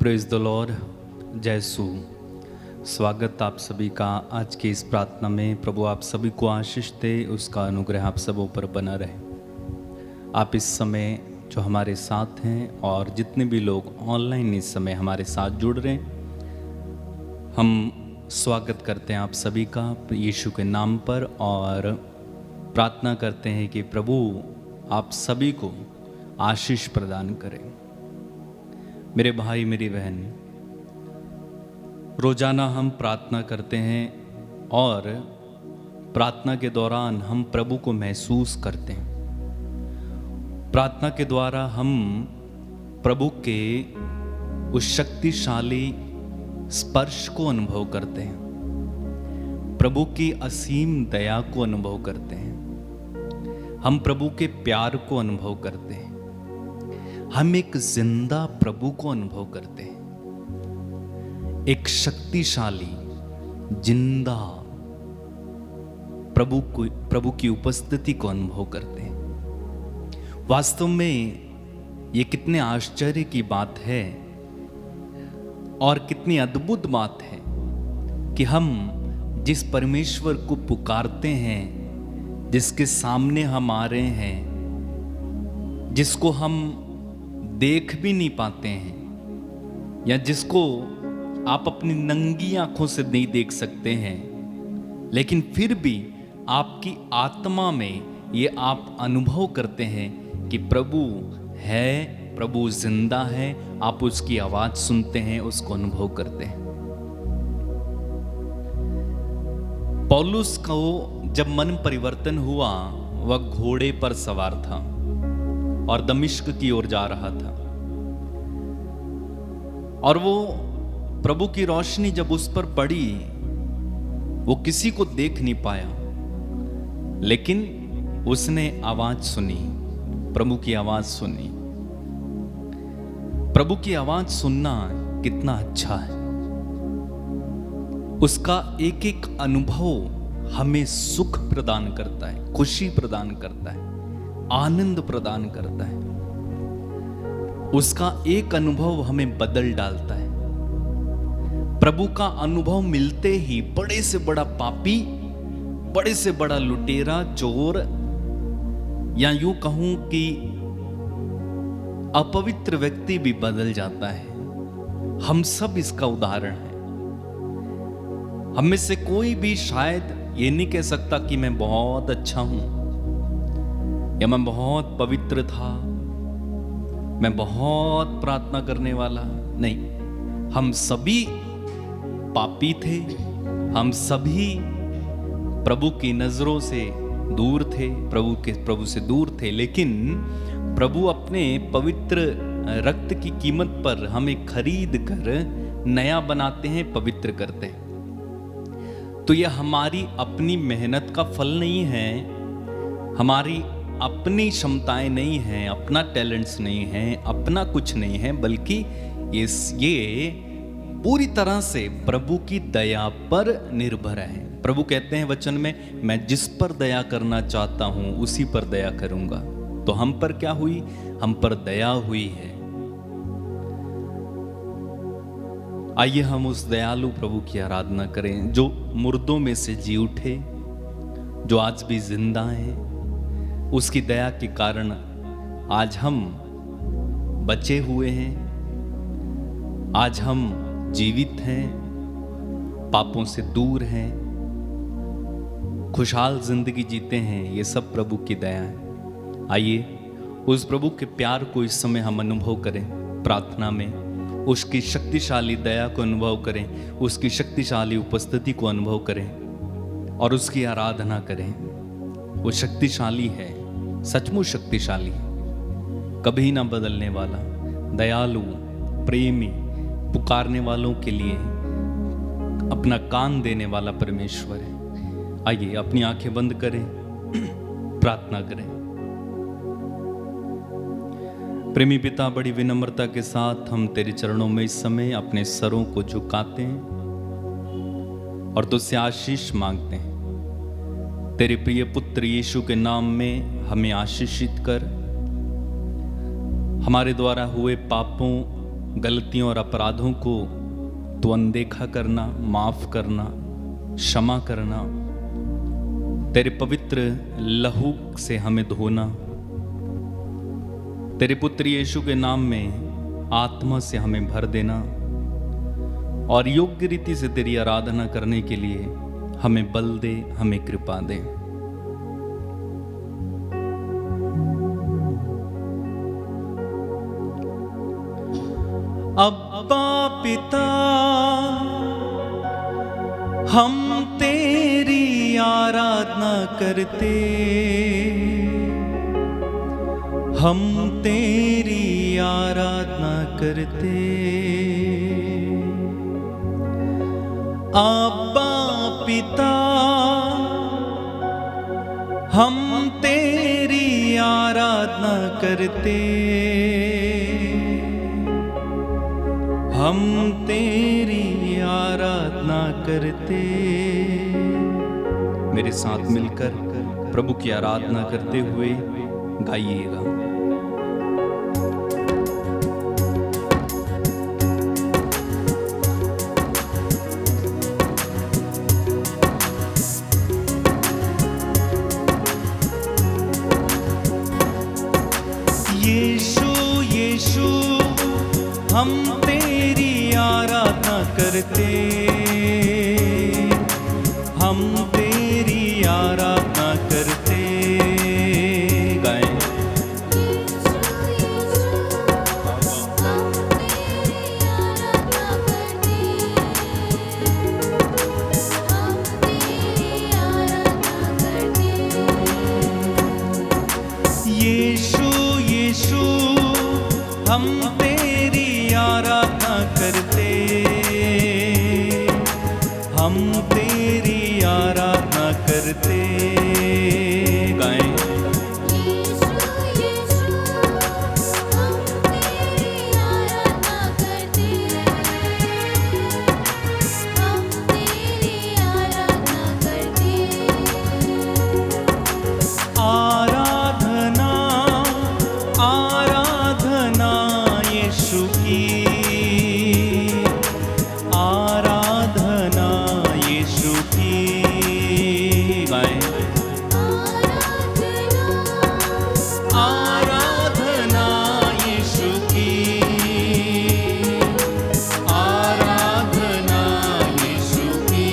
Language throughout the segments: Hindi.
Praise the Lord. जय सू। स्वागत आप सभी का आज के इस प्रार्थना में। प्रभु आप सभी को आशीष दे, उसका अनुग्रह आप सबों पर बना रहे। आप इस समय जो हमारे साथ हैं और जितने भी लोग ऑनलाइन इस समय हमारे साथ जुड़ रहे हैं, हम स्वागत करते हैं आप सभी का यीशु के नाम पर और प्रार्थना करते हैं कि प्रभु आप सभी को आशीष प्रदान करें। मेरे भाई मेरी बहन, रोजाना हम प्रार्थना करते हैं और प्रार्थना के दौरान हम प्रभु को महसूस करते हैं। प्रार्थना के द्वारा हम प्रभु के उस शक्तिशाली स्पर्श को अनुभव करते हैं, प्रभु की असीम दया को अनुभव करते हैं, हम प्रभु के प्यार को अनुभव करते हैं, हम एक जिंदा प्रभु को अनुभव करते हैं, एक शक्तिशाली जिंदा प्रभु की उपस्थिति को अनुभव करते हैं। वास्तव में ये कितने आश्चर्य की बात है और कितनी अद्भुत बात है कि हम जिस परमेश्वर को पुकारते हैं, जिसके सामने हम आ रहे हैं, जिसको हम देख भी नहीं पाते हैं या जिसको आप अपनी नंगी आंखों से नहीं देख सकते हैं, लेकिन फिर भी आपकी आत्मा में ये आप अनुभव करते हैं कि प्रभु है, प्रभु जिंदा है। आप उसकी आवाज सुनते हैं, उसको अनुभव करते हैं। पौलुस को जब मन परिवर्तन हुआ, वह घोड़े पर सवार था और दमिश्क की ओर जा रहा था और वो प्रभु की रोशनी जब उस पर पड़ी, वो किसी को देख नहीं पाया, लेकिन उसने आवाज सुनी, प्रभु की आवाज सुनी। प्रभु की आवाज सुनना कितना अच्छा है। उसका एक एक अनुभव हमें सुख प्रदान करता है, खुशी प्रदान करता है, आनंद प्रदान करता है। उसका एक अनुभव हमें बदल डालता है। प्रभु का अनुभव मिलते ही बड़े से बड़ा पापी, बड़े से बड़ा लुटेरा, चोर, या यूं कहूं कि अपवित्र व्यक्ति भी बदल जाता है। हम सब इसका उदाहरण है। हम में से कोई भी शायद ये नहीं कह सकता कि मैं बहुत अच्छा हूं या मैं बहुत पवित्र था, मैं बहुत प्रार्थना करने वाला। नहीं, हम सभी पापी थे, हम सभी प्रभु की नजरों से दूर थे, प्रभु से दूर थे, लेकिन प्रभु अपने पवित्र रक्त की कीमत पर हमें खरीद कर नया बनाते हैं, पवित्र करते हैं। तो यह हमारी अपनी मेहनत का फल नहीं है, हमारी अपनी क्षमताएं नहीं हैं, अपना टैलेंट्स नहीं है, अपना कुछ नहीं है, बल्कि ये पूरी तरह से प्रभु की दया पर निर्भर है। प्रभु कहते हैं वचन में, मैं जिस पर दया करना चाहता हूं उसी पर दया करूंगा। तो हम पर क्या हुई? हम पर दया हुई है। आइए हम उस दयालु प्रभु की आराधना करें जो मुर्दों में से जी उठे, जो आज भी जिंदा है। उसकी दया के कारण आज हम बचे हुए हैं, आज हम जीवित हैं, पापों से दूर हैं, खुशहाल जिंदगी जीते हैं। ये सब प्रभु की दया है। आइए उस प्रभु के प्यार को इस समय हम अनुभव करें प्रार्थना में, उसकी शक्तिशाली दया को अनुभव करें, उसकी शक्तिशाली उपस्थिति को अनुभव करें और उसकी आराधना करें। वो शक्तिशाली है, सचमुच शक्तिशाली है, कभी ना बदलने वाला, दयालु, प्रेमी, पुकारने वालों के लिए अपना कान देने वाला परमेश्वर है। आइए अपनी आंखें बंद करें, प्रार्थना करें। प्रेमी पिता, बड़ी विनम्रता के साथ हम तेरे चरणों में इस समय अपने सरों को झुकाते हैं और तुझसे आशीष मांगते हैं। तेरे प्रिय पुत्र यीशु के नाम में हमें आशीषित कर, हमारे द्वारा हुए पापों गलतियों और अपराधों को तो अनदेखा करना, माफ करना, क्षमा करना, तेरे पवित्र लहू से हमें धोना, तेरे पुत्र यीशु के नाम में आत्मा से हमें भर देना और योग्य रीति से तेरी आराधना करने के लिए हमें बल दे, हमें कृपा दे। अब्बा पिता, हम तेरी आराधना करते, हम तेरी आराधना करते। अब्बा पिता, हम तेरी आराधना करते, हम तेरी आराधना करते। मेरे साथ मिलकर प्रभु की आराधना करते हुए गाइएगा। यीशु यीशु हम तेरी आराधना करते, हम तेरी आराधना करते। गाएं। यीशु यीशु हम तेरी आराधना करते, हम तेरी आराधना करते। गाएं। आराधना आराधना यीशु की, आराधना यीशु की। गाएं। आराधना यीशु की, आराधना यीशु की।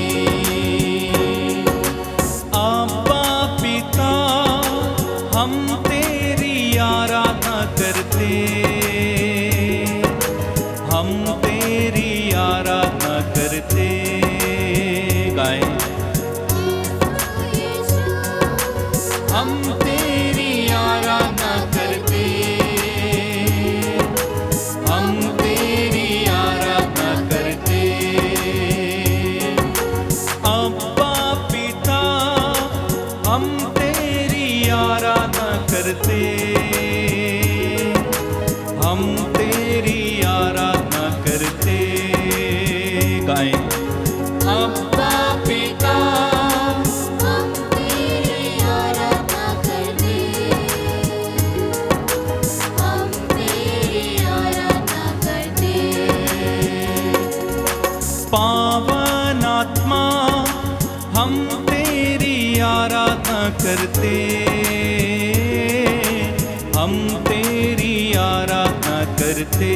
अब्बा पिता, हम तेरी आराधना करते, हम तेरी आराधना करते। गाएं। हम तेरी आराधना करते, हम तेरी आराधना करते। अब्बा पिता, हम तेरी आराधना करते, हम तेरी आराधना करते। गाएं। अब्बा पिता, हम तेरी आराधना करते, हम तेरी आराधना करते। पावन आत्मा, हम तेरी आराधना करते, हम तेरी आराधना करते।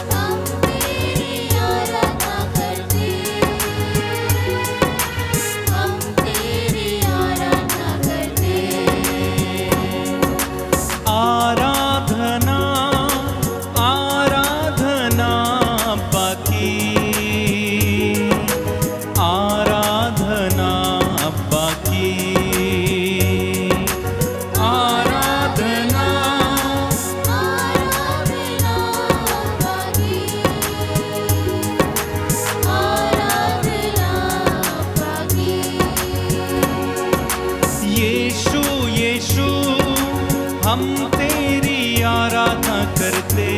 हम तेरी आराधना करते, हम तेरी आराधना करते। आराधना आराधना बाकी, आराधना बाकी। आराधना आराधना बाकी, आराधना बाकी। यीशु यीशु हम तेरी आराधना करते,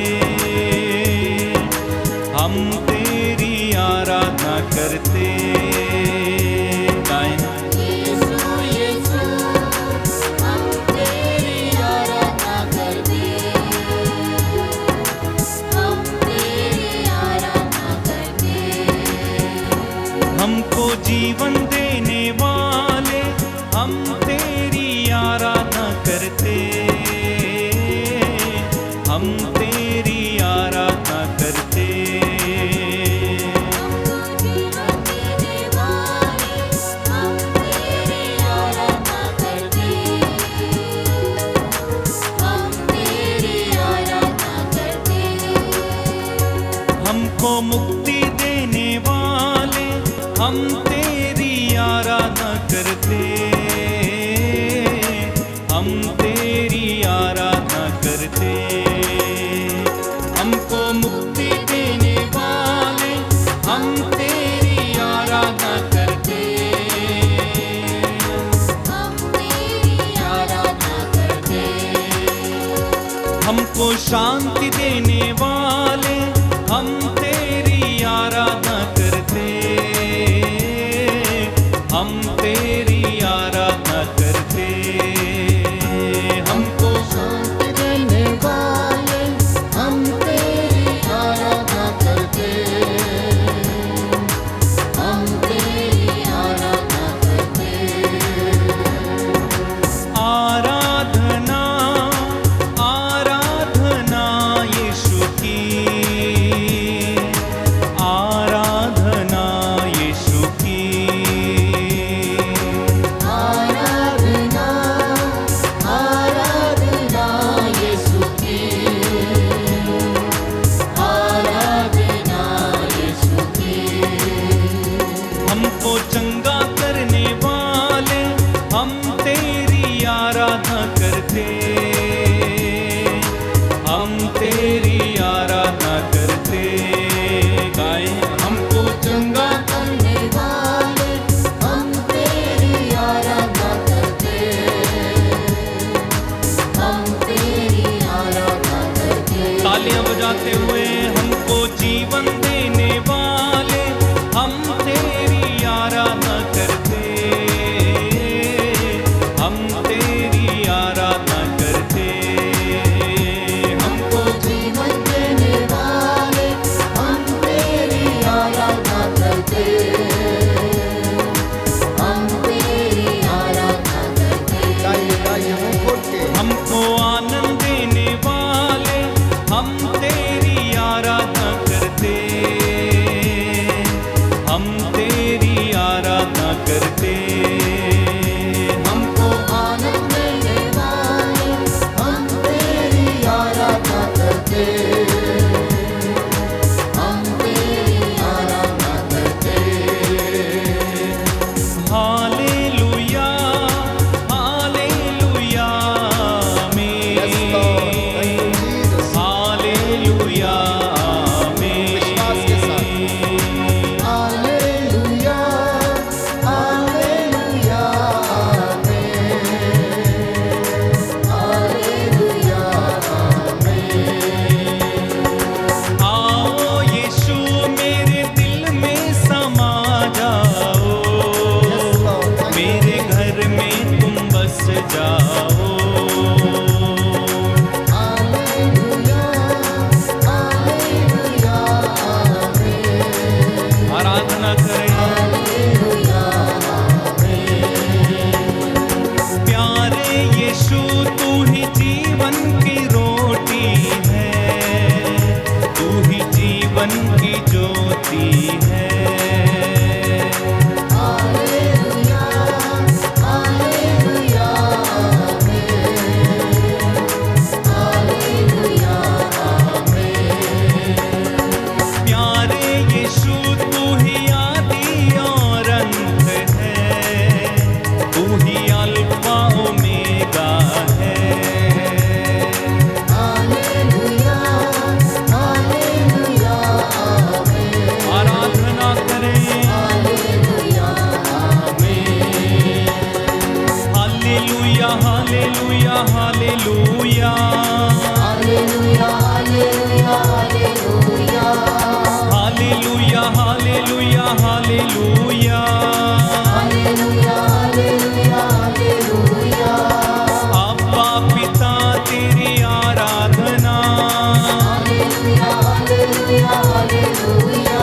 हम तेरी आराधना करते। गाएं। यीशु यीशु हम तेरी आराधना तेरी आराधना करते। हमको मुक्ति देने वाले हम तेरी आराधना करते। हम तेरी आराधना करते। हमको शांति देने वाले हम तेरी आराधना करते। हम तेरी आराधना करते। हमको शांति देने वाले हम तेरी आराधना करते। हम तेरी आराधना करते। आराधना आराधना यीशु की। आराधना यीशु की। आराधना आराधना यीशु की। आराधना यीशु की। हमको चंगा करने वाले हम तेरी आराधना करते। हम तेरी आराधना करते। गाए हमको चंगा करने वाले हम तेरी आराधना करते। हम तेरी आराधना करते। तालियां बजाते हुए हमको जीवन देने वाले हम तेरी आराधना करते। हम तेरी आराधना करते। हमको जीवन देने वाले हम तेरी आराधना करते। हम तेरी आराधना करते। गाइए मुंह खोल के। हमको आनंद देने वाले हम तेरी आराधना करते। हम तेरी आराधना करते। हमको आनंद देने वाले हम तेरी आराधना करते। हम तेरी आराधना करते। Hallelujah hallelujah Yes, Lord. Thank you, Jesus. Hallelujah विश्वास के साथ। Hallelujah hallelujah amen. हालेलुया आमीन। आओ यीशु मेरे दिल में समा जाओ। Yes, Lord. Thank you. मेरे घर में तुम बस जाओ। Hallelujah hallelujah amen. आराधना करें। हालेलुया प्यारे यीशु तू ही जीवन की रोटी है। तू ही जीवन की ज्योति है। Hallelujah hallelujah amen. हालेलुया आमीन। प्यारे यीशु तू ही आदि और अंत है। तू ही अल्फा ओमेगा है। Hallelujah hallelujah amen. आराधना करें। Hallelujah amen. Hallelujah hallelujah hallelujah. Hallelujah hallelujah hallelujah. Hallelujah hallelujah hallelujah. Hallelujah hallelujah hallelujah. अब्बा पिता तेरी आराधना। Hallelujah hallelujah hallelujah.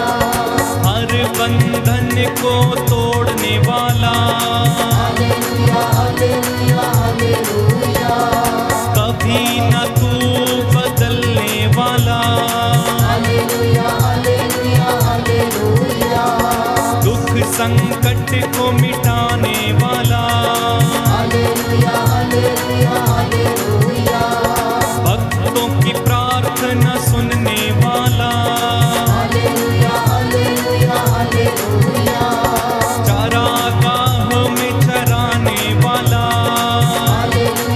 हर बंधन को तोड़ने वाला। Hallelujah hallelujah hallelujah. कभी न तू बदलने वाला। Hallelujah hallelujah hallelujah. दुख संकट को मिटाने वाला। Hallelujah hallelujah hallelujah. भक्तों की प्रार्थना सुनने वाला। Hallelujah hallelujah hallelujah. चारागाह में चराने वाला। हालेलुया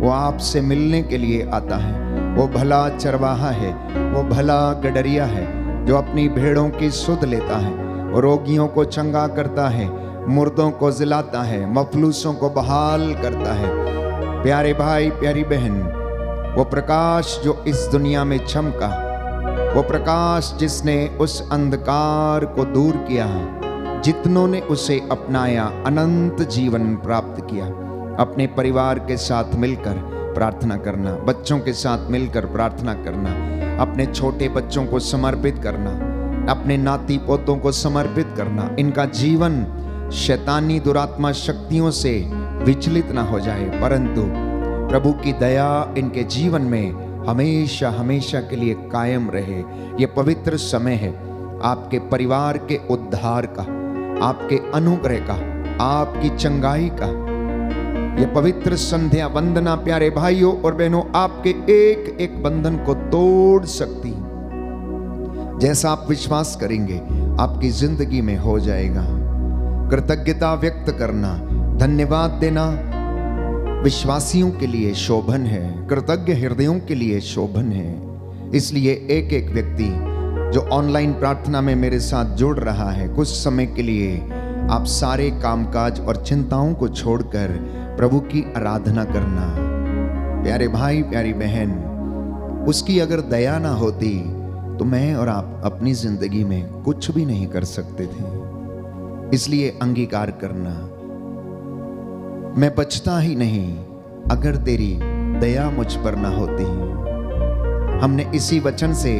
वो आपसे मिलने के लिए आता है। वो भला चरवाहा है, वो भला गडरिया है जो अपनी भेड़ों की सुध लेता है। वो रोगियों को चंगा करता है, मुर्दों को जिलाता है, मफलूसों को बहाल करता है। प्यारे भाई प्यारी बहन, वो प्रकाश जो इस दुनिया में चमका, वो प्रकाश जिसने उस अंधकार को दूर किया, जितनों ने उसे अपनाया अनंत जीवन प्राप्त किया। अपने परिवार के साथ मिलकर प्रार्थना करना, बच्चों के साथ मिलकर प्रार्थना करना, अपने छोटे बच्चों को समर्पित करना, अपने नाती पोतों को समर्पित करना। इनका जीवन शैतानी दुरात्मा शक्तियों से विचलित ना हो जाए, परंतु प्रभु की दया इनके जीवन में हमेशा हमेशा के लिए कायम रहे। ये पवित्र समय है आपके परिवार के उद्धार का, आपके अनुग्रह का, आपकी चंगाई का। ये पवित्र संध्या वंदना प्यारे भाइयों और बहनों आपके एक एक बंधन को तोड़ सकती। जैसा आप विश्वास करेंगे आपकी जिंदगी में हो जाएगा। कृतज्ञता व्यक्त करना, धन्यवाद देना विश्वासियों के लिए शोभन है, कृतज्ञ हृदयों के लिए शोभन है। इसलिए एक एक व्यक्ति जो ऑनलाइन प्रार्थना में मेरे साथ जुड़ रहा है, कुछ समय के लिए आप सारे कामकाज और चिंताओं को छोड़कर प्रभु की आराधना करना। प्यारे भाई प्यारी बहन, उसकी अगर दया ना होती तो मैं और आप अपनी जिंदगी में कुछ भी नहीं कर सकते थे। इसलिए अंगीकार करना, मैं बचता ही नहीं अगर तेरी दया मुझ पर ना होती। हमने इसी वचन से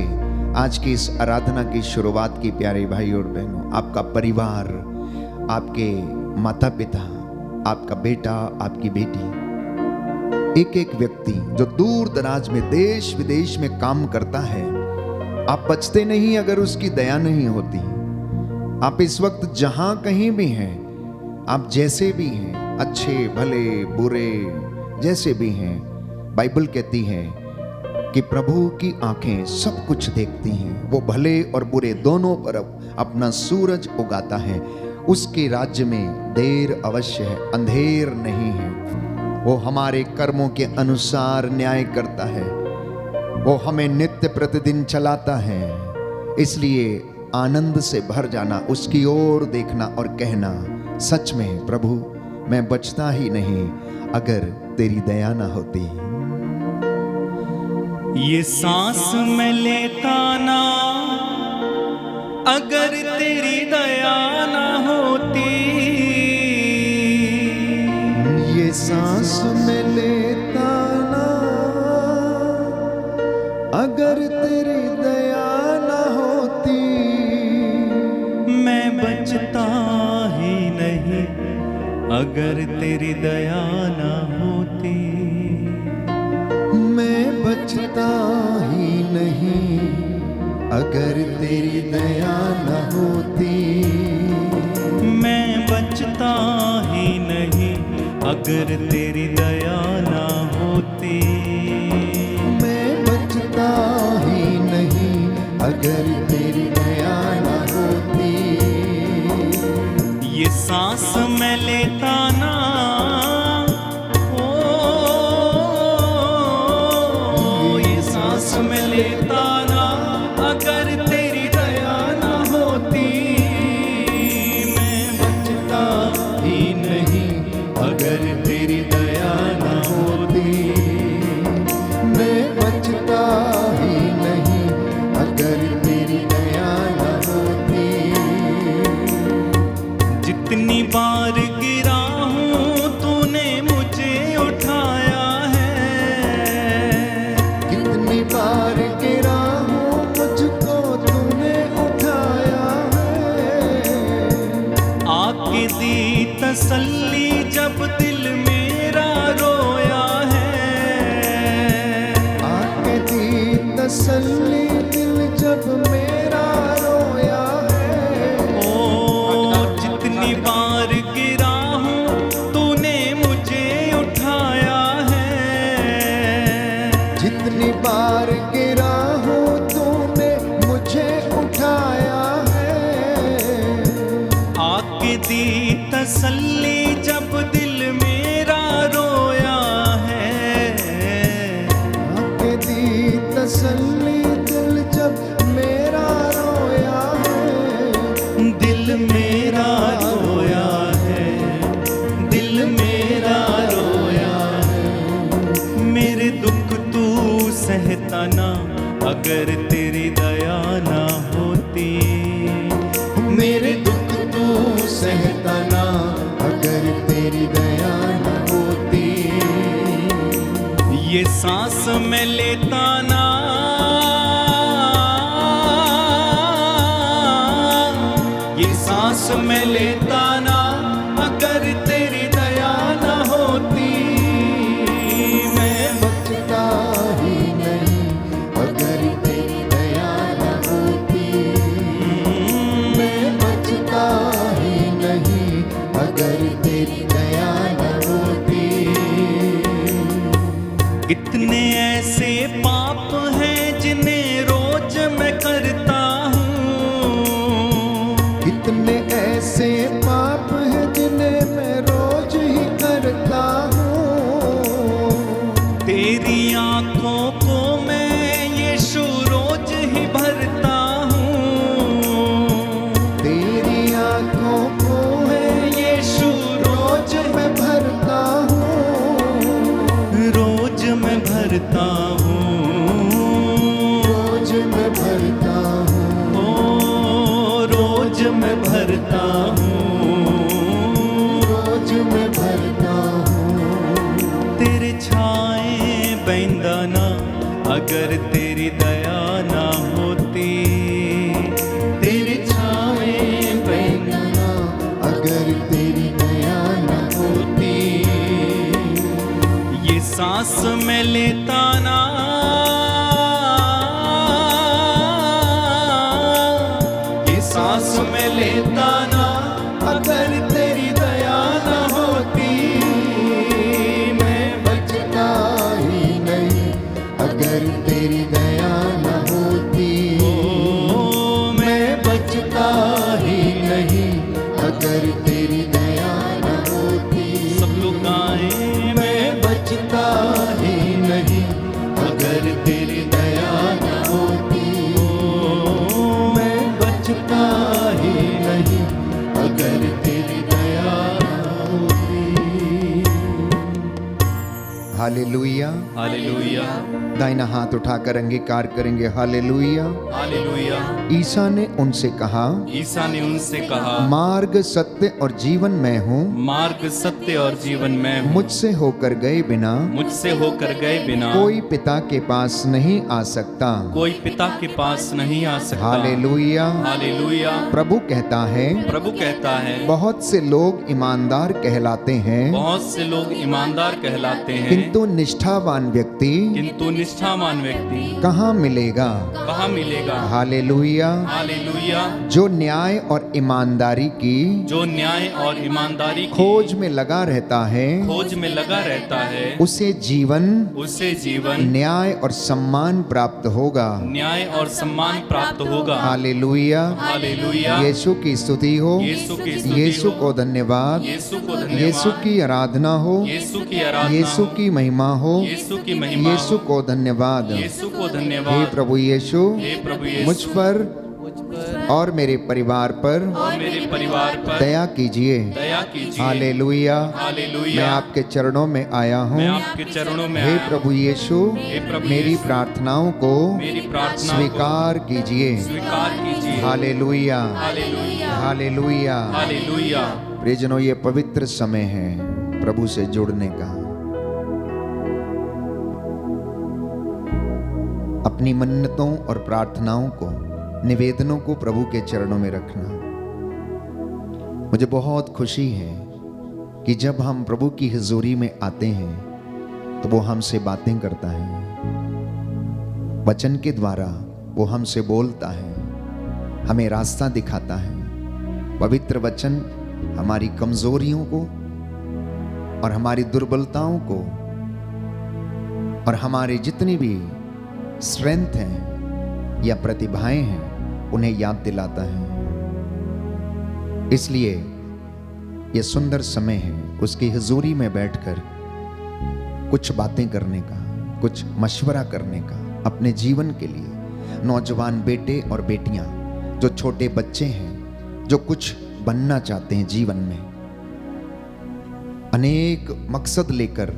आज की इस आराधना की शुरुआत की। प्यारे भाई और बहनों, आपका परिवार, आपके माता पिता, आपका बेटा, आपकी बेटी, एक एक व्यक्ति जो दूर दराज में देश विदेश में काम करता है, आप बचते नहीं अगर उसकी दया नहीं होती। आप इस वक्त जहां कहीं भी हैं, आप जैसे भी हैं, अच्छे भले बुरे जैसे भी हैं, बाइबल कहती है कि प्रभु की आंखें सब कुछ देखती हैं। वो भले और बुरे दोनों तरफ अपना सूरज उगाता है। उसके राज्य में देर अवश्य है, अंधेर नहीं है। वो हमारे कर्मों के अनुसार न्याय करता है। वो हमें नित्य प्रतिदिन चलाता है। इसलिए आनंद से भर जाना, उसकी ओर देखना और कहना, सच में प्रभु मैं बचता ही नहीं अगर तेरी दया ना होती। ये सांस मैं लेता ना अगर तेरी दया ना होती। ये सांस मैं लेता ना अगर तेरी दया ना होती। मैं बचता ही नहीं अगर तेरी दया ना होती। मैं बचता ही नहीं अगर तेरी दया न होती। मैं बचता ही नहीं अगर तेरी दया ना होती। मैं बचता ही नहीं अगर तेरी दया न होती। ये सांस मैं लेता ना, ये सांस मैं लेता ना अगर तेरी दया ना होती। मैं बचता ही नहीं अगर तेरी दया ना होती। मैं बचता ही नहीं अगर तेरी दया न होती। जितनी बार गिरा हूँ तूने मुझे उठाया है। कितनी बार गिरा हूँ मुझको तूने उठाया है। आके दी तसल्ली जब दिल मेरा रोया है। आके दी तसल्ली दिल जब मेरा रोया है। ओ जितनी बार गिरा हूँ तूने मुझे उठाया है। जितनी बार गिरा हूँ तूने मुझे उठाया है। आके दी तसल्ली जब दिल मेरा रोया है। तसल्ली दिल जब मेरा रोया है, दिल मेरा रोया है, दिल मेरा रोया है। मेरे दुख तू सहता ना, अगर तेरी दया ना होती। मेरे दुख तू सहता ना, अगर तेरी दया न होती। ये सांस मैं लेता ना, ये सांस मैं लेता ना, अगर तेरी दया ना होती। मैं बचता ही नहीं, अगर तेरी दया न होती। मैं बचता ही नहीं, अगर तेरी दया न होती। कितने ऐसे पाप हैं जिन्हें रोज मैं करता हूँ। कितने ऐसे पाप हैं जिन्हें मैं रोज ही करता हूँ। तेरी आंखों को मैं यीशु रोज ही भरता हूँ। तेरी आंखों को मैं यीशु रोज मैं भरता हूँ। रोज मैं भरता हूँ। रोज मैं भरता हूँ। ओ रोज मैं भरता हूँ। रोज मैं भरता हूँ। तेरे छाए बंदा ना, अगर तेरी दया ना होती। तेरे छाए बंदा ना, अगर तेरी दया न होती। ये सांस मैं लेता ना, ये सांस मैं लेता ना, अगर तेरी दया ना होती। मैं बचता ही नहीं, अगर तेरी दया न होती। ओ मैं बचता ही नहीं, अगर तेरी दया न होती। सब लोग गाएं। मैं बचता ही नहीं, अगर तेरी दया न होती। मैं बचता ही नहीं, अगर तेरी दया न होती। हालेलुया। हालेलुया, दाहिना हाथ उठाकर अंगीकार करेंगे, हालेलुया। हालेलुया। ईसा ने उनसे कहा, ईसा ने उनसे कहा, मार्ग सत्य और जीवन मैं हूँ, मार्ग सत्य और जीवन मैं हूँ। मुझसे होकर गए बिना मुझसे होकर गए बिना कोई पिता के पास नहीं आ सकता। कोई पिता के पास नहीं आ सकता। हालेलुया। हालेलुया। प्रभु कहता है, प्रभु कहता है, बहुत से लोग ईमानदार कहलाते हैं, बहुत से लोग ईमानदार कहलाते हैं, किंतु निष्ठावान व्यक्ति किंतु निष्ठावान व्यक्ति कहाँ मिलेगा। कहाँ मिलेगा। हालेलुया। हालेलुया। जो न्याय और ईमानदारी की जो न्याय और ईमानदारी की खोज में लगा रहता है, खोज में लगा रहता है, उसे जीवन, उसे जीवन, न्याय और सम्मान प्राप्त होगा। न्याय और सम्मान प्राप्त होगा। हालेलुया। हालेलुया। यीशु की स्तुति हो, यीशु की स्तुति यीशु हो, को धन्यवाद, यीशु को धन्यवाद, यीशु की आराधना हो, यीशु की आराधना, यीशु की महिमा हो, यीशु की महिमा, यीशु को धन्यवाद। यीशु को हे धन्यवाद। प्रभु यीशु, हे प्रभु यीशु, मुझ पर और मेरे परिवार पर और मेरे परिवार पर दया कीजिए। दया कीजिए। हालेलुया। हालेलुया। मैं आपके चरणों में आया हूँ। मैं आपके चरणों में हे आया हूँ। प्रभु यीशु, हे प्रभु मेरी यीशु, प्रार्थनाओं को मेरी प्रार्थना स्वीकार कीजिए। स्वीकार कीजिए। हालेलुया। हालेलुया। हालेलुया। हालेलुया। प्रियजनों, ये पवित्र समय है प्रभु से जुड़ने का। अपनी मन्नतों और प्रार्थनाओं को, निवेदनों को प्रभु के चरणों में रखना। मुझे बहुत खुशी है कि जब हम प्रभु की हुजूरी में आते हैं तो वो हमसे बातें करता है, वचन के द्वारा वो हमसे बोलता है, हमें रास्ता दिखाता है। पवित्र वचन हमारी कमजोरियों को और हमारी दुर्बलताओं को और हमारी जितनी भी स्ट्रेंथ हैं या प्रतिभाएं हैं उन्हें याद दिलाता है। इसलिए यह सुंदर समय है उसकी हुजूरी में बैठकर कुछ बातें करने का, कुछ मशवरा करने का। अपने जीवन के लिए। नौजवान बेटे और बेटियां, जो छोटे बच्चे हैं, जो कुछ बनना चाहते हैं जीवन में, अनेक मकसद लेकर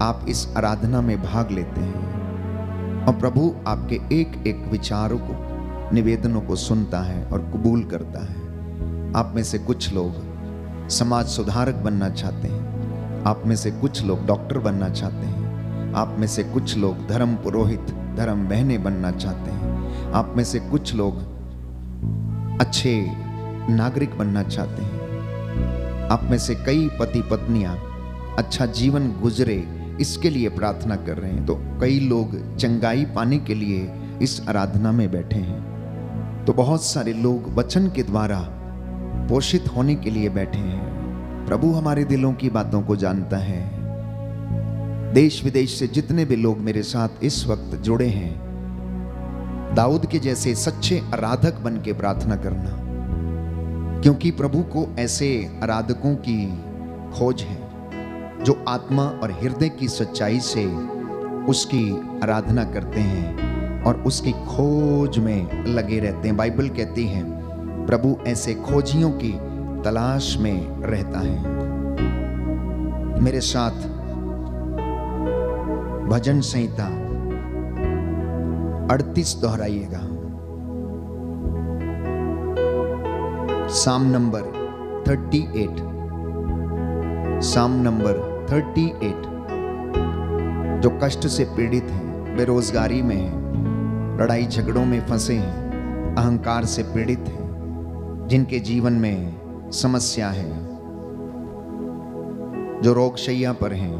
आप इस आराधना में भाग लेते हैं और प्रभु आपके एक एक विचारों को, निवेदनों को सुनता है और कबूल करता है। आप में से कुछ लोग समाज सुधारक बनना चाहते हैं, आप में से कुछ लोग डॉक्टर बनना चाहते हैं, आप में से कुछ लोग धर्म पुरोहित, धर्म बहने बनना चाहते हैं, आप में से कुछ लोग अच्छे नागरिक बनना चाहते हैं, आप में से कई पति पत्नियां अच्छा जीवन गुजरे इसके लिए प्रार्थना कर रहे हैं, तो कई लोग चंगाई पाने के लिए इस आराधना में बैठे हैं, तो बहुत सारे लोग वचन के द्वारा पोषित होने के लिए बैठे हैं। प्रभु हमारे दिलों की बातों को जानता है। देश विदेश से जितने भी लोग मेरे साथ इस वक्त जुड़े हैं, दाऊद के जैसे सच्चे आराधक बन के प्रार्थना करना, क्योंकि प्रभु को ऐसे आराधकों की खोज है जो आत्मा और हृदय की सच्चाई से उसकी आराधना करते हैं और उसकी खोज में लगे रहते हैं। बाइबल कहती है प्रभु ऐसे खोजियों की तलाश में रहता है। मेरे साथ भजन संहिता 38 दोहराइएगा। साम नंबर 38, साम नंबर 38। जो कष्ट से पीड़ित हैं, बेरोजगारी में हैं, लड़ाई झगड़ों में फंसे हैं, अहंकार से पीड़ित हैं, जिनके जीवन में समस्या है, जो रोगशैया पर हैं,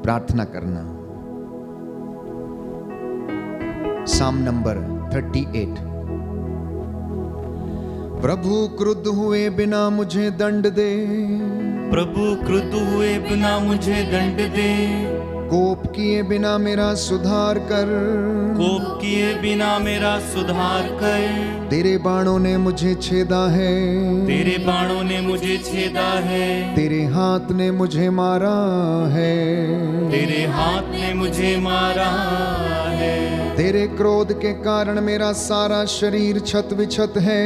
प्रार्थना करना। साम नंबर 38। प्रभु क्रुद्ध हुए बिना मुझे दंड दे, प्रभु क्रुद्ध हुए बिना मुझे दंड दे, कोप किए बिना मेरा सुधार कर, कोप किए बिना मेरा सुधार कर। तेरे बाणों ने मुझे छेदा है, तेरे बाणों ने मुझे छेदा है, तेरे हाथ ने मुझे मारा है, तेरे हाथ ने मुझे मारा है। तेरे क्रोध के कारण मेरा सारा शरीर छत विछत है,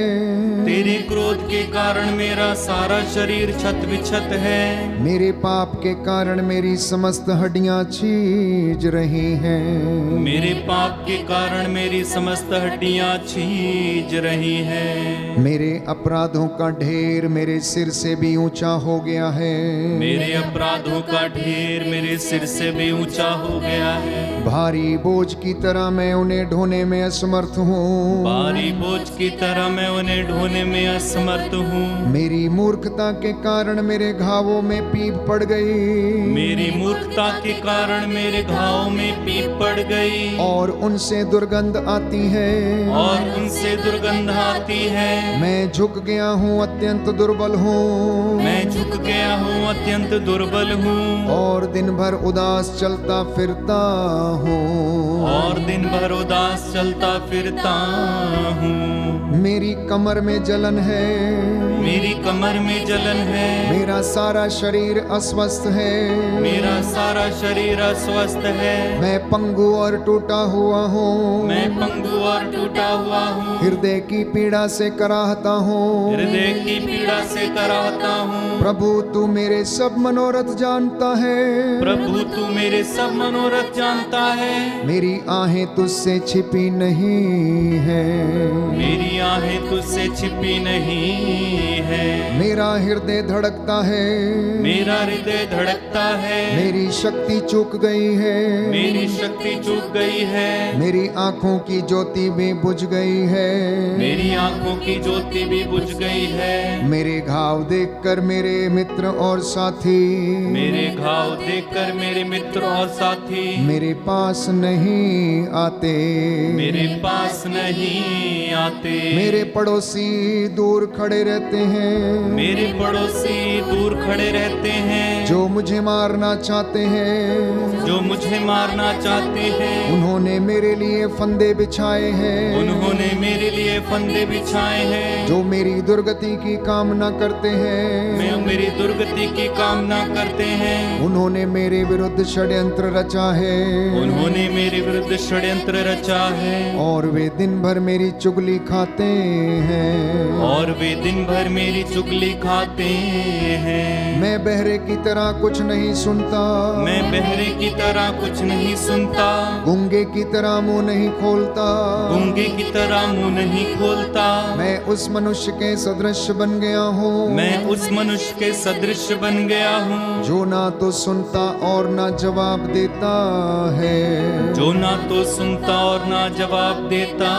तेरे क्रोध के कारण मेरा सारा शरीर छत विछत है। मेरे पाप के कारण मेरी समस्त हड्डियां छीज रही हैं, मेरे पाप के कारण मेरी समस्त हड्डियां छीज रही हैं। मेरे अपराधों का ढेर मेरे सिर से भी ऊंचा हो गया है, मेरे अपराधों का ढेर मेरे सिर से भी ऊंचा हो गया है। भारी बोझ की तरह मैं उन्हें ढोने में असमर्थ हूँ, भारी बोझ की तरह मैं उन्हें ढोने में असमर्थ हूँ। मेरी मूर्खता के कारण मेरे घावों में पीप पड़ गई, मेरी मूर्खता के कारण मेरे घावों में पीप पड़ गई, और उनसे दुर्गंध आती है, और उनसे दुर्गंध आती है। मैं झुक गया हूँ, अत्यंत दुर्बल हूँ, मैं झुक गया हूँ, अत्यंत दुर्बल हूँ, और दिन भर उदास चलता फिरता हूँ, और दिन भर उदास चलता फिरता हूँ। मेरी कमर में जलन है, मेरी कमर में जलन है, मेरा सारा शरीर अस्वस्थ है, मेरा सारा शरीर अस्वस्थ है। मैं पंगु और टूटा हुआ हूँ, मैं पंगु और टूटा हुआ हूँ, हृदय की पीड़ा से कराहता हूँ। हृदय की पीड़ा से कराहता हूँ। प्रभु तू मेरे सब मनोरथ जानता है, प्रभु तू मेरे सब मनोरथ जानता है। मेरी आहें तुझसे छिपी नहीं है, मेरी आहें तुझसे छिपी नहीं है। मेरा हृदय धड़कता है, मेरा हृदय धड़कता है, मेरी शक्ति चूक गई है, मेरी शक्ति चूक गई है, मेरी आंखों की ज्योति भी बुझ गई है, मेरी आंखों की ज्योति भी बुझ गई है। मेरे घाव देखकर मेरे मित्र और साथी, मेरे घाव देखकर मेरे मित्र और साथी मेरे पास नहीं आते, मेरे पास नहीं आते। मेरे पड़ोसी दूर खड़े रहते हैं, मेरे पड़ोसी दूर खड़े रहते हैं, जो मुझे मारना चाहते हैं। जो मुझे मारना चाहते हैं। उन्होंने मेरे लिए फंदे बिछाए हैं, उन्होंने मेरे लिए फंदे बिछाए हैं। जो मेरी दुर्गति की कामना करते हैं। मैं मेरी दुर्गति की कामना करते हैं। उन्होंने मेरे विरुद्ध षड्यंत्र रचा है, उन्होंने मेरे विरुद्ध षड्यंत्र रचा है। और वे दिन भर मेरी चुगली खाते हैं। और वे दिन भर मेरी चुगली खाते हैं। मैं बहरे की तरह कुछ नहीं सुनता, मैं बहरे की तरह कुछ नहीं सुनता, गूंगे की तरह मुंह नहीं खोलता। गूंगे की तरह मुंह नहीं खोलता। मैं उस मनुष्य के सदृश बन गया हूँ, मैं उस मनुष्य के सदृश बन गया हूँ, जो ना तो सुनता और ना जवाब देता है। जो ना तो सुनता और ना जवाब देता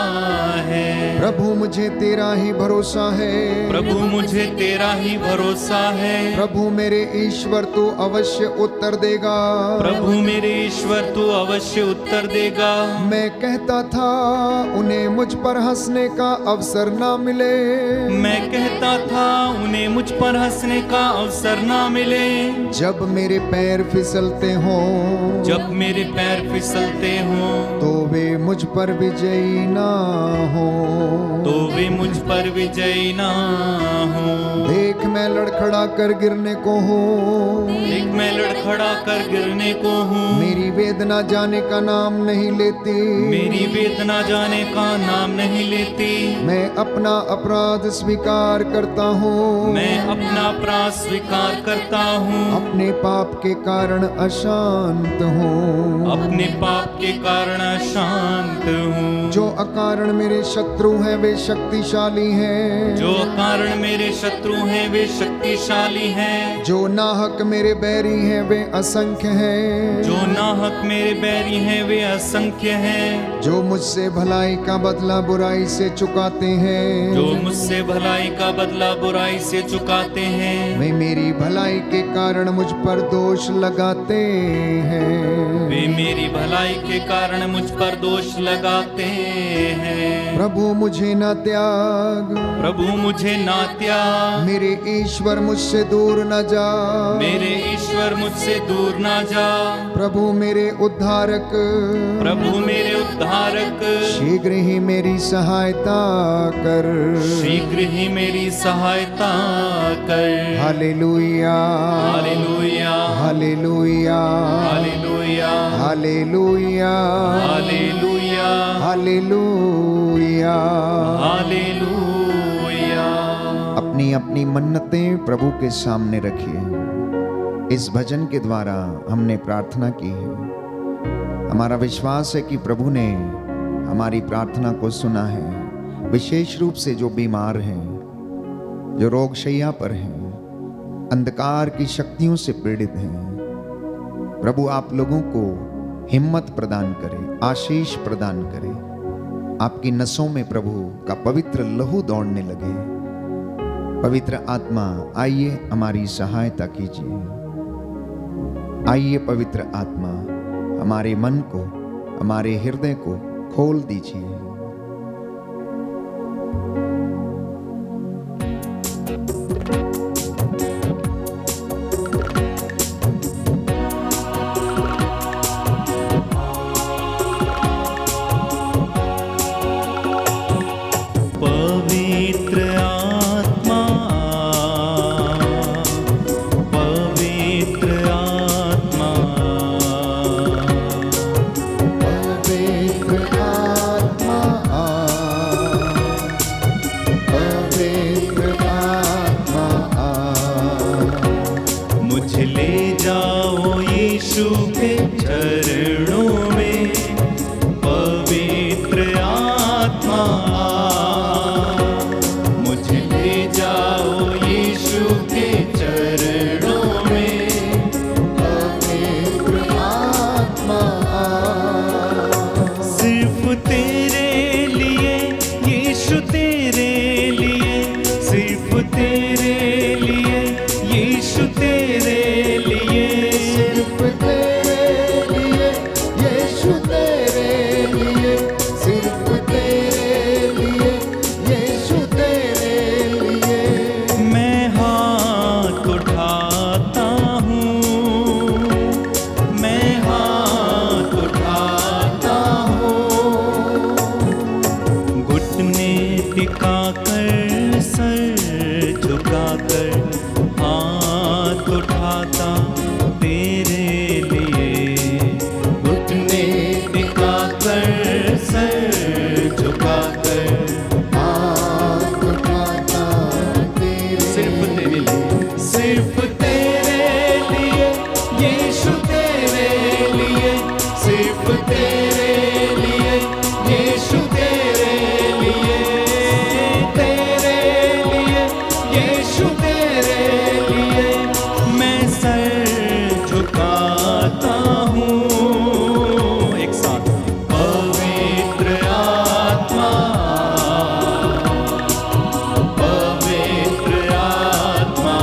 है। प्रभु मुझे तेरा ही भरोसा है, प्रभु मुझे तेरा ही भरोसा है। प्रभु मेरे ईश्वर तू अवश्य उत्तर देगा। प्रभु मेरे ईश्वर तू अवश्य उत्तर देगा। मैं कहता था उन्हें मुझ पर हंसने का अवसर ना मिले, मैं कहता था उन्हें मुझ पर हंसने का अवसर ना मिले। जब मेरे पैर फिसलते हों, जब मेरे पैर फिसलते हों, तो वे मुझ पर विजयी ना हो। तो वे मुझ पर विजयी ना हो। देख मैं लड़खड़ा कर गिरने को हूँ, देख मैं लड़खड़ा कर गिरने को हूँ। मेरी वेदना जाने का नाम नहीं लेती, मेरी वेदना जाने का नाम नहीं लेती। मैं अपना अपराध स्वीकार करता हूँ, मैं अपना अपराध स्वीकार करता हूँ। अपने पाप के कारण अशांत हूँ, अपने पाप के कारण अशांत हूँ। जो अकारण मेरे शत्रु हैं वे शक्तिशाली हैं, जो कारण मेरे शत्रु हैं वे शक्तिशाली हैं। जो नाहक मेरे बैरी हैं वे असंख्य हैं, जो नाहक मेरे बैरी हैं वे असंख्य हैं। जो मुझसे भलाई का बदला बुराई से चुकाते हैं, जो मुझसे भलाई का बदला बुराई से चुकाते हैं। वे मेरी भलाई के कारण मुझ पर दोष लगाते हैं। वे मेरी भलाई के कारण मुझ पर दोष लगाते हैं। प्रभु मुझे न त्याग, प्रभु मुझे ना त्याग, मेरे ईश्वर मुझसे दूर न जा। मेरे ईश्वर मुझसे दूर ना जा। प्रभु मेरे उद्धारक, प्रभु मेरे उद्धारक, शीघ्र ही मेरी सहायता कर। शीघ्र ही मेरी सहायता कर। Hallelujah, hallelujah, hallelujah, hallelujah, hallelujah, hallelujah, hallelujah. Hallelujah. अपनी अपनी मन्नतें प्रभु के सामने रखिए। इस भजन के द्वारा हमने प्रार्थना की है। हमारा विश्वास है कि प्रभु ने हमारी प्रार्थना को सुना है। विशेष रूप से जो बीमार हैं, जो रोगशैया पर हैं, अंधकार की शक्तियों से पीड़ित हैं, प्रभु आप लोगों को हिम्मत प्रदान करे, आशीष प्रदान करे। आपकी नसों में प्रभु का पवित्र लहू दौड़ने लगे। पवित्र आत्मा आइए हमारी सहायता कीजिए। आइए पवित्र आत्मा हमारे मन को, हमारे हृदय को खोल दीजिए। पवित्र आत्मा, पवित्र आत्मा, पवित्र आत्मा, टिकाकर सर झुकाकर हाथ उठाता तेरे लिए, घुटने टिकाकर सर झुकाकर हाथ उठाता तेरे सिर्फ तेरे लिए, सिर्फ तेरे लिए यीशु तेरे लिए, सिर्फ तेरे लिए यीशु तेरे लिए, तेरे लिए यीशु तेरे लिए मैं सर झुकाता हूँ। एक साथ पवित्र आत्मा, पवित्र आत्मा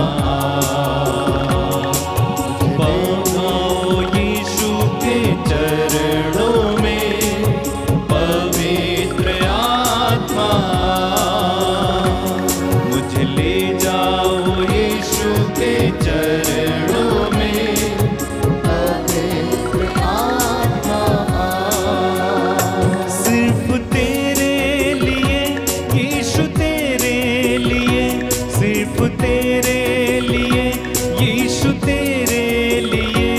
बहाओ यीशु के चरणों में, पवित्र आत्मा मुझे ले जाओ यीशु के चरणों में, पवित्र आत्मा सिर्फ तेरे लिए यीशु तेरे लिए, सिर्फ तेरे लिए यीशु तेरे लिए,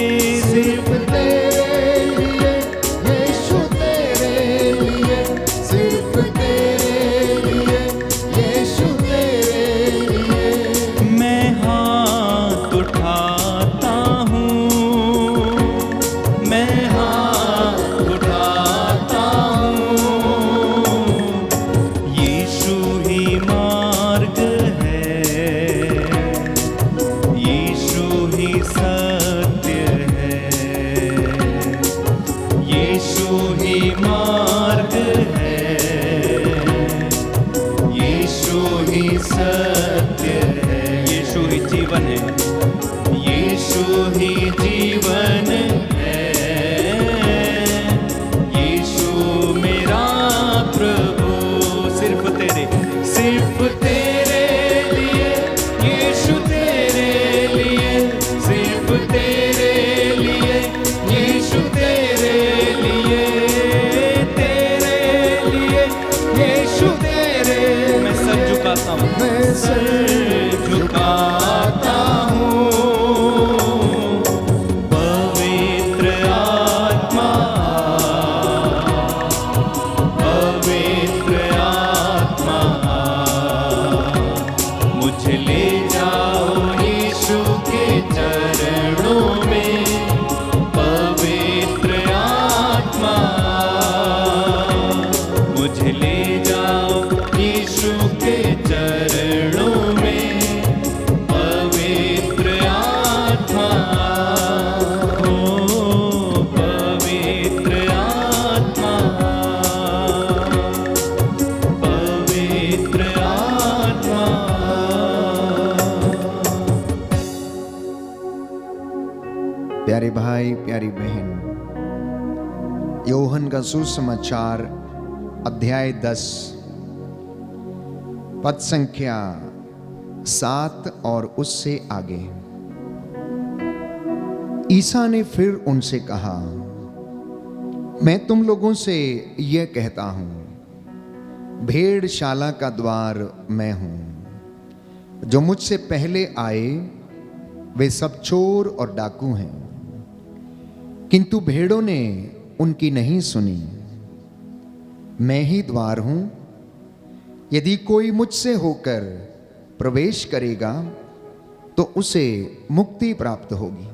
सिर्फ तेरे लिए यीशु तेरे लिए, सिर्फ तेरे लिए यीशु तेरे लिए मैं हाथ उठाता हूँ, मैं हाथ उठाता हूँ। यीशु ही मार्ग है, यीशु ही सत्य है, यीशु ही मार्ग है, यीशु ही सत्य है, यीशु ही जीवन है, यीशु ही जीवन है, यीशु मेरा प्रभु। सिर्फ तेरे लिए यीशु तेरे लिए, सिर्फ तेरे लिए यीशु तेरे लिए, तेरे लिए यीशु तेरे, मैं सर झुकाता हूँ, मैं सर झुकाता हूँ। पवित्र आत्मा, पवित्र आत्मा मुझे ले जाओ यीशु के चरणों में, पवित्र आत्मा मुझे ले जाओ यीशु के चरणों में, पवित्र आत्मा हो, पवित्र आत्मा, पवित्र आत्मा। प्यारे भाई प्यारी बहन, योहन का सुसमाचार अध्याय 10 पद संख्या 7 और उससे आगे। ईसा ने फिर उनसे कहा, मैं तुम लोगों से यह कहता हूं, भेड़शाला का द्वार मैं हूं। जो मुझसे पहले आए वे सब चोर और डाकू हैं, किंतु भेड़ों ने उनकी नहीं सुनी। मैं ही द्वार हूं, यदि कोई मुझसे होकर प्रवेश करेगा तो उसे मुक्ति प्राप्त होगी।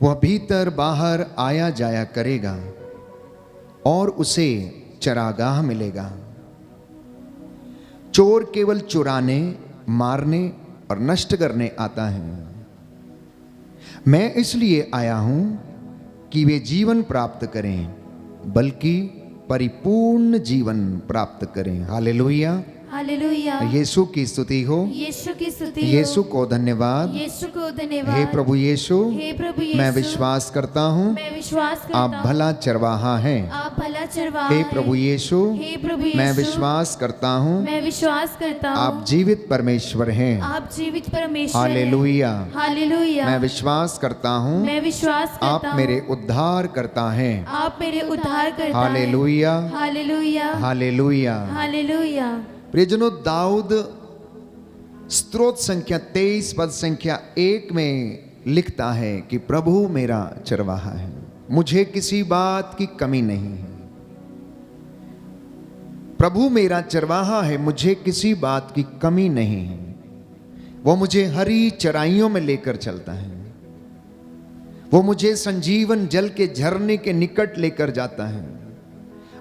वह भीतर बाहर आया जाया करेगा और उसे चरागाह मिलेगा। चोर केवल चुराने, मारने और नष्ट करने आता है। मैं इसलिए आया हूं कि वे जीवन प्राप्त करें, बल्कि परिपूर्ण जीवन प्राप्त करें। Hallelujah, hallelujah. यीशु की स्तुति हो, यीशु की स्तुति हो। यीशु को धन्यवाद। यीशु को धन्यवाद। हे प्रभु यीशु, हे प्रभु यीशु, मैं विश्वास करता हूँ मैं विश्वास करता आप हूँ, भला चरवाहा हैं। आप भला चरवाहा हे हैं। प्रभु यीशु, हे प्रभु यीशु, मैं विश्वास करता हूँ मैं विश्वास करता हूँ, आप जीवित परमेश्वर हैं। आप जीवित परमेश्वर हैं। हालेलुया। हालेलुया। मैं विश्वास करता हूँ मैं विश्वास करता आप हूँ, मेरे उद्धार करता हैं। आप मेरे उद्धार करता हैं। Hallelujah, hallelujah. हालेलुया। हालेलुया। प्रियजनों, दाऊद स्तोत्र संख्या 23 पद संख्या 1 में लिखता है कि प्रभु मेरा चरवाहा है, मुझे किसी बात की कमी नहीं है। प्रभु मेरा चरवाहा है, मुझे किसी बात की कमी नहीं है। वो मुझे हरी चराइयों में लेकर चलता है, वो मुझे संजीवन जल के झरने के निकट लेकर जाता है,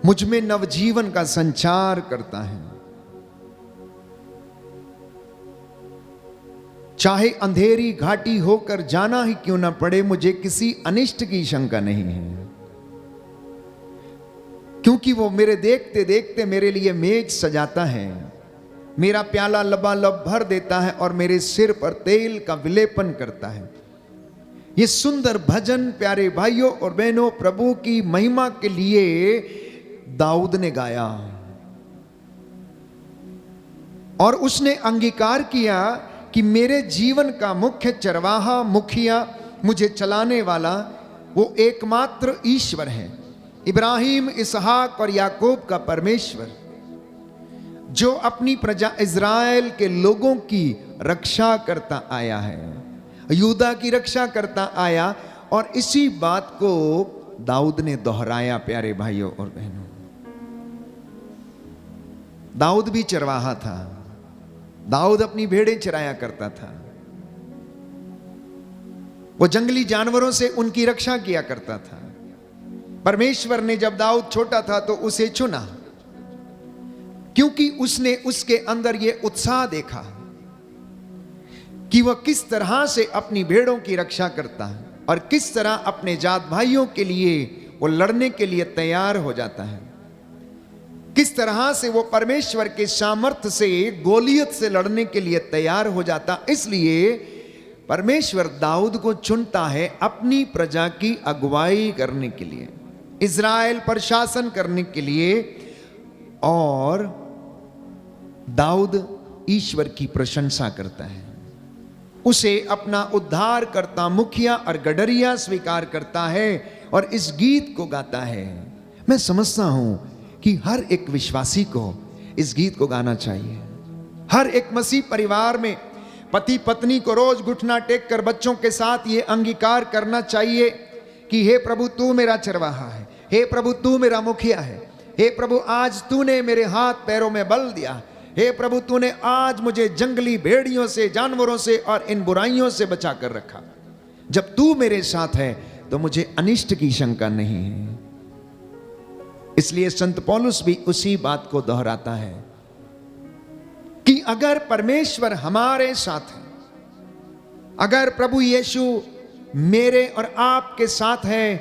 मुझ में नवजीवन का संचार करता है। चाहे अंधेरी घाटी होकर जाना ही क्यों ना पड़े, मुझे किसी अनिष्ट की शंका नहीं है, क्योंकि वो मेरे देखते देखते मेरे लिए मेज सजाता है, मेरा प्याला लबालब भर देता है और मेरे सिर पर तेल का विलेपन करता है। ये सुंदर भजन प्यारे भाइयों और बहनों प्रभु की महिमा के लिए दाऊद ने गाया और उसने अंगीकार किया कि मेरे जीवन का मुख्य चरवाहा, मुखिया, मुझे चलाने वाला वो एकमात्र ईश्वर है, इब्राहिम, इसहाक और याकूब का परमेश्वर, जो अपनी प्रजा इज़राइल के लोगों की रक्षा करता आया है, यूदा की रक्षा करता आया। और इसी बात को दाऊद ने दोहराया प्यारे भाइयों और बहनों। दाऊद भी चरवाहा था, दाऊद अपनी भेड़ें चराया करता था, वो जंगली जानवरों से उनकी रक्षा किया करता था। परमेश्वर ने जब दाऊद छोटा था तो उसे चुना, क्योंकि उसने उसके अंदर यह उत्साह देखा कि वह किस तरह से अपनी भेड़ों की रक्षा करता है और किस तरह अपने जात भाइयों के लिए वो लड़ने के लिए तैयार हो जाता है, किस तरह से वो परमेश्वर के सामर्थ्य से गोलियत से लड़ने के लिए तैयार हो जाता। इसलिए परमेश्वर दाऊद को चुनता है अपनी प्रजा की अगुवाई करने के लिए, इज़राइल पर शासन करने के लिए। और दाऊद ईश्वर की प्रशंसा करता है, उसे अपना उद्धार करता, मुखिया और गडरिया स्वीकार करता है और इस गीत को गाता है। मैं समझता हूं कि हर एक विश्वासी को इस गीत को गाना चाहिए। हर एक मसीह परिवार में पति पत्नी को रोज घुटना टेक कर बच्चों के साथ ये अंगीकार करना चाहिए कि हे प्रभु तू मेरा चरवाहा है, हे प्रभु तू मेरा मुखिया है, हे प्रभु आज तूने मेरे हाथ पैरों में बल दिया, हे प्रभु तूने आज मुझे जंगली भेड़ियों से, जानवरों से और इन बुराइयों से बचा कर रखा। जब तू मेरे साथ है तो मुझे अनिष्ट की शंका नहीं है। इसलिए संत पौलुस भी उसी बात को दोहराता है कि अगर परमेश्वर हमारे साथ है, अगर प्रभु यीशु मेरे और आपके साथ है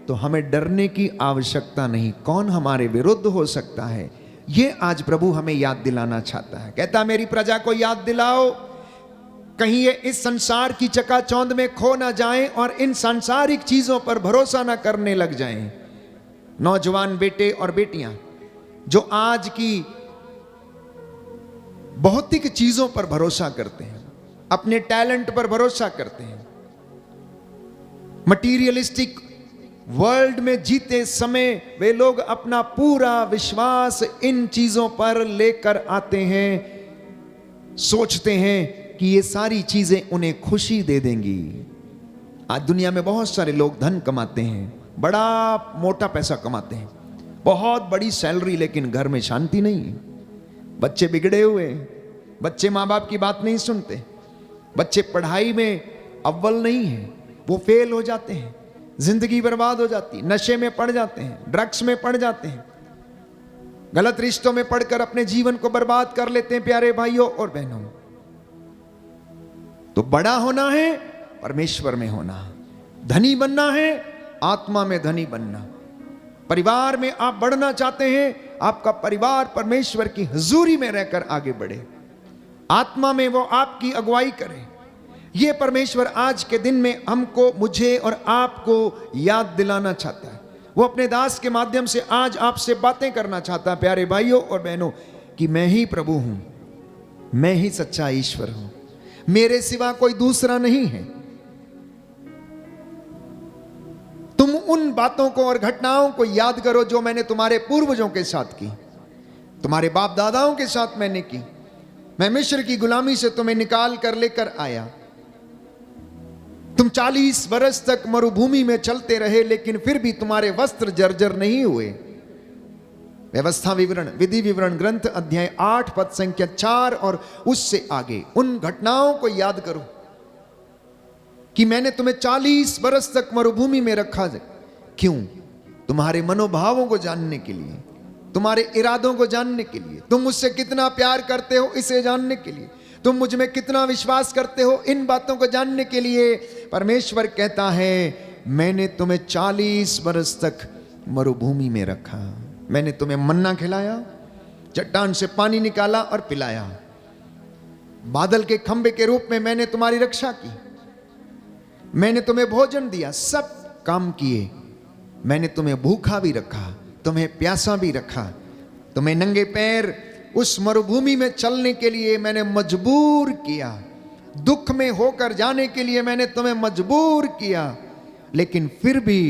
तो हमें डरने की आवश्यकता नहीं। कौन हमारे विरुद्ध हो सकता है, ये आज प्रभु हमें याद दिलाना चाहता है। कहता मेरी प्रजा को याद दिलाओ, कहीं ये इस संसार की चकाचौंध में खो ना जाएं और इन सांसारिक चीजों पर भरोसा ना करने लग जाएं। नौजवान बेटे और बेटियां जो आज की भौतिक चीजों पर भरोसा करते हैं, अपने टैलेंट पर भरोसा करते हैं, मटीरियलिस्टिक वर्ल्ड में जीते समय वे लोग अपना पूरा विश्वास इन चीजों पर लेकर आते हैं, सोचते हैं कि ये सारी चीजें उन्हें खुशी दे देंगी। आज दुनिया में बहुत सारे लोग धन कमाते हैं, बड़ा मोटा पैसा कमाते हैं, बहुत बड़ी सैलरी, लेकिन घर में शांति नहीं है। बच्चे बिगड़े हुए, बच्चे माँ बाप की बात नहीं सुनते, बच्चे पढ़ाई में अव्वल नहीं है, वो फेल हो जाते हैं, जिंदगी बर्बाद हो जाती, नशे में पड़ जाते हैं, ड्रग्स में पड़ जाते हैं, गलत रिश्तों में पड़कर अपने जीवन को बर्बाद कर लेते हैं। प्यारे भाइयों और बहनों, तो बड़ा होना है परमेश्वर में होना, धनी बनना है आत्मा में धनी बनना। परिवार में आप बढ़ना चाहते हैं, आपका परिवार परमेश्वर की हुजूरी में रहकर आगे बढ़े, आत्मा में वो आपकी अगुवाई करे। ये परमेश्वर आज के दिन में हमको, मुझे और आपको याद दिलाना चाहता है। वो अपने दास के माध्यम से आज आपसे बातें करना चाहता है प्यारे भाइयों और बहनों, कि मैं ही प्रभु हूं, मैं ही सच्चा ईश्वर हूं, मेरे सिवा कोई दूसरा नहीं है। तुम उन बातों को और घटनाओं को याद करो जो मैंने तुम्हारे पूर्वजों के साथ की, तुम्हारे बाप दादाओं के साथ मैंने की। मैं मिस्र की गुलामी से तुम्हें निकाल कर लेकर आया। तुम 40 बरस तक मरुभूमि में चलते रहे, लेकिन फिर भी तुम्हारे वस्त्र जर्जर नहीं हुए। व्यवस्था विवरण, विधि विवरण ग्रंथ अध्याय 8 पद संख्या 4 और उससे आगे उन घटनाओं को याद करो कि मैंने तुम्हें 40 बरस तक मरुभूमि में रखा। क्यों? तुम्हारे मनोभावों को जानने के लिए, तुम्हारे इरादों को जानने के लिए, तुम मुझसे कितना प्यार करते हो इसे जानने के लिए, तुम मुझ में कितना विश्वास करते हो इन बातों को जानने के लिए परमेश्वर कहता है मैंने तुम्हें 40 बरस तक मरुभूमि में रखा। मैंने तुम्हें मन्ना खिलाया, चट्टान से पानी निकाला और पिलाया, बादल के खंबे के रूप में मैंने तुम्हारी रक्षा की, मैंने तुम्हें भोजन दिया, सब काम किए। मैंने तुम्हें भूखा भी रखा, तुम्हें प्यासा भी रखा, तुम्हें नंगे पैर उस मरुभूमि में चलने के लिए मैंने मजबूर किया, दुख में होकर जाने के लिए मैंने तुम्हें मजबूर किया, लेकिन फिर भी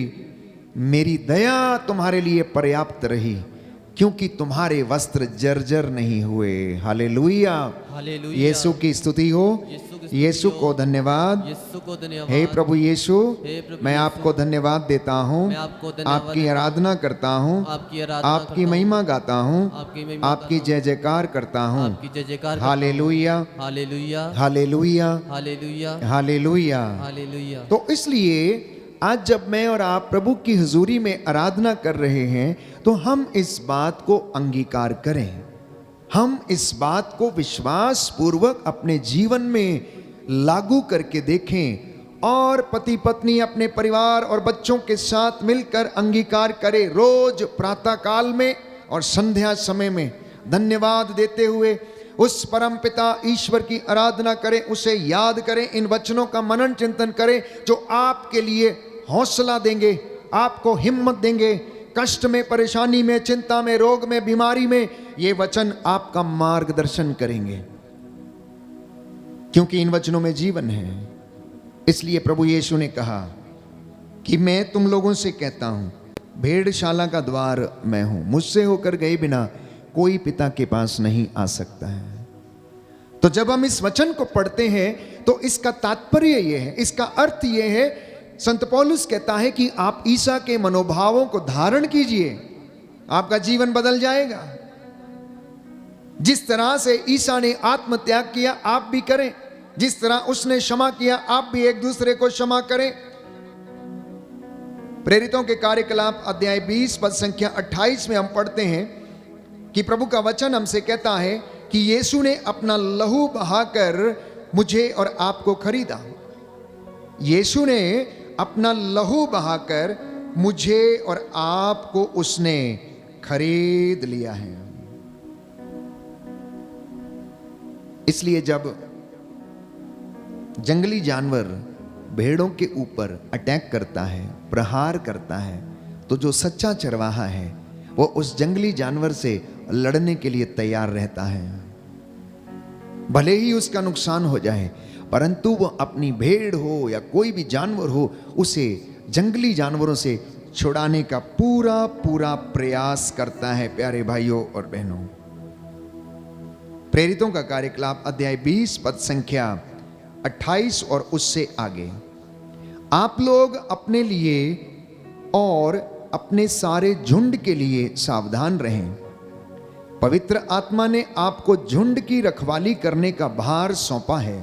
मेरी दया तुम्हारे लिए पर्याप्त रही, क्योंकि तुम्हारे वस्त्र जर्जर नहीं हुए। Hallelujah, hallelujah. यीशु की स्तुति हो, यीशु को धन्यवाद। यीशु को धन्यवाद। हे प्रभु यीशु, हे प्रभु मैं यीशु, आपको धन्यवाद देता हूँ, मैं आपको धन्यवाद आपकी आराधना करता हूँ, आपकी आराधना आपकी करता हूँ, महिमा गाता हूँ, आपकी महिमा आपकी जय जयकार करता हूँ। आपकी जय जयकार करता हूँ। Hallelujah, hallelujah, hallelujah, hallelujah, hallelujah. Hallelujah. तो इसलिए आज जब मैं और आप प्रभु की हुजूरी में आराधना कर रहे हैं तो हम इस बात को अंगीकार करें, हम इस बात को विश्वास पूर्वक अपने जीवन में लागू करके देखें और पति पत्नी अपने परिवार और बच्चों के साथ मिलकर अंगीकार करें। रोज प्रातः काल में और संध्या समय में धन्यवाद देते हुए उस परम पिता ईश्वर की आराधना करें, उसे याद करें, इन वचनों का मनन चिंतन करें जो आपके लिए हौसला देंगे, आपको हिम्मत देंगे। कष्ट में, परेशानी में, चिंता में, रोग में, बीमारी में ये वचन आपका मार्गदर्शन करेंगे, क्योंकि इन वचनों में जीवन है। इसलिए प्रभु यीशु ने कहा कि मैं तुम लोगों से कहता हूं, भेड़शाला का द्वार मैं हूं, मुझसे होकर गए बिना कोई पिता के पास नहीं आ सकता है। तो जब हम इस वचन को पढ़ते हैं तो इसका तात्पर्य यह है, इसका अर्थ यह है, संत पौलुस कहता है कि आप ईसा के मनोभावों को धारण कीजिए, आपका जीवन बदल जाएगा। जिस तरह से ईसा ने आत्मत्याग किया आप भी करें, जिस तरह उसने क्षमा किया आप भी एक दूसरे को क्षमा करें। प्रेरितों के कार्यकलाप अध्याय 20 पद संख्या 28 में हम पढ़ते हैं कि प्रभु का वचन हमसे कहता है कि यीशु ने अपना लहू बहाकर मुझे और आपको खरीदा। यीशु ने अपना लहू बहाकर मुझे और आपको उसने खरीद लिया है। इसलिए जब जंगली जानवर भेड़ों के ऊपर अटैक करता है, प्रहार करता है, तो जो सच्चा चरवाहा है वो उस जंगली जानवर से लड़ने के लिए तैयार रहता है। भले ही उसका नुकसान हो जाए, परंतु वो अपनी भेड़ हो या कोई भी जानवर हो, उसे जंगली जानवरों से छुड़ाने का पूरा पूरा प्रयास करता है। प्यारे भाइयों और बहनों, प्रेरितों का कार्यकलाप अध्याय 20 पद संख्या 28 और उससे आगे, आप लोग अपने लिए और अपने सारे झुंड के लिए सावधान रहें। पवित्र आत्मा ने आपको झुंड की रखवाली करने का भार सौंपा है।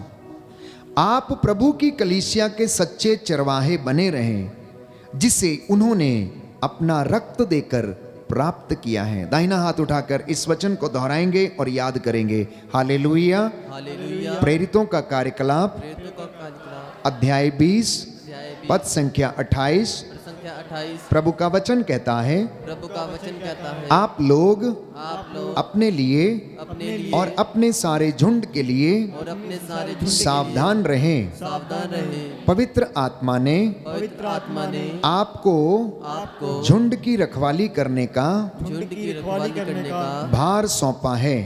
आप प्रभु की कलीसिया के सच्चे चरवाहे बने रहें, जिसे उन्होंने अपना रक्त देकर प्राप्त किया है। दाहिना हाथ उठाकर इस वचन को दोहराएंगे और याद करेंगे। Hallelujah, hallelujah. प्रेरितों का कार्यकलाप प्रेरितों का कार्यकलाप अध्याय 20 अध्याय 20 पद संख्या 28, संख्या 28। प्रभु का वचन कहता है, प्रभु का वचन कहता है, आप लोग आप अपने लिए अपने लिए और अपने सारे झुंड के लिए और अपने सारे झुंड के सावधान रहें। लिए सावधान रहें। पवित्र आत्मा ने पवित्र आत्मा ने आपको झुंड की रखवाली करने का झुंड की रखवाली करने का भार सौंपा है।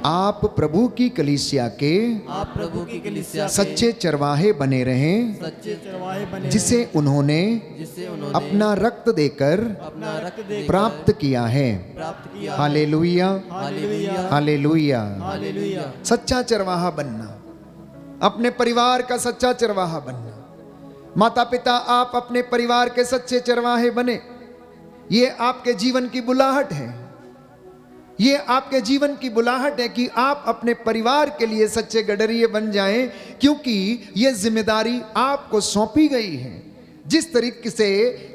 आप प्रभु की कलीसिया के आप प्रभु की कलीसिया के सच्चे चरवाहे बने रहें, सच्चे चरवाहे बने जिसे उन्होंने जिसे जिसे उन्होंने अपना रक्त देकर अपना रक्त देकर प्राप्त किया है। प्राप्त किया। Hallelujah, hallelujah, hallelujah. हालेलुया। सच्चा चरवाहा बनना, अपने परिवार का सच्चा चरवाहा बनना। माता पिता, आप अपने परिवार के सच्चे चरवाहे बने। ये आपके जीवन की बुलाहट है। ये आपके जीवन की बुलाहट है कि आप अपने परिवार के लिए सच्चे गडरिये बन जाएं, क्योंकि ये जिम्मेदारी आपको सौंपी गई है। जिस तरीके से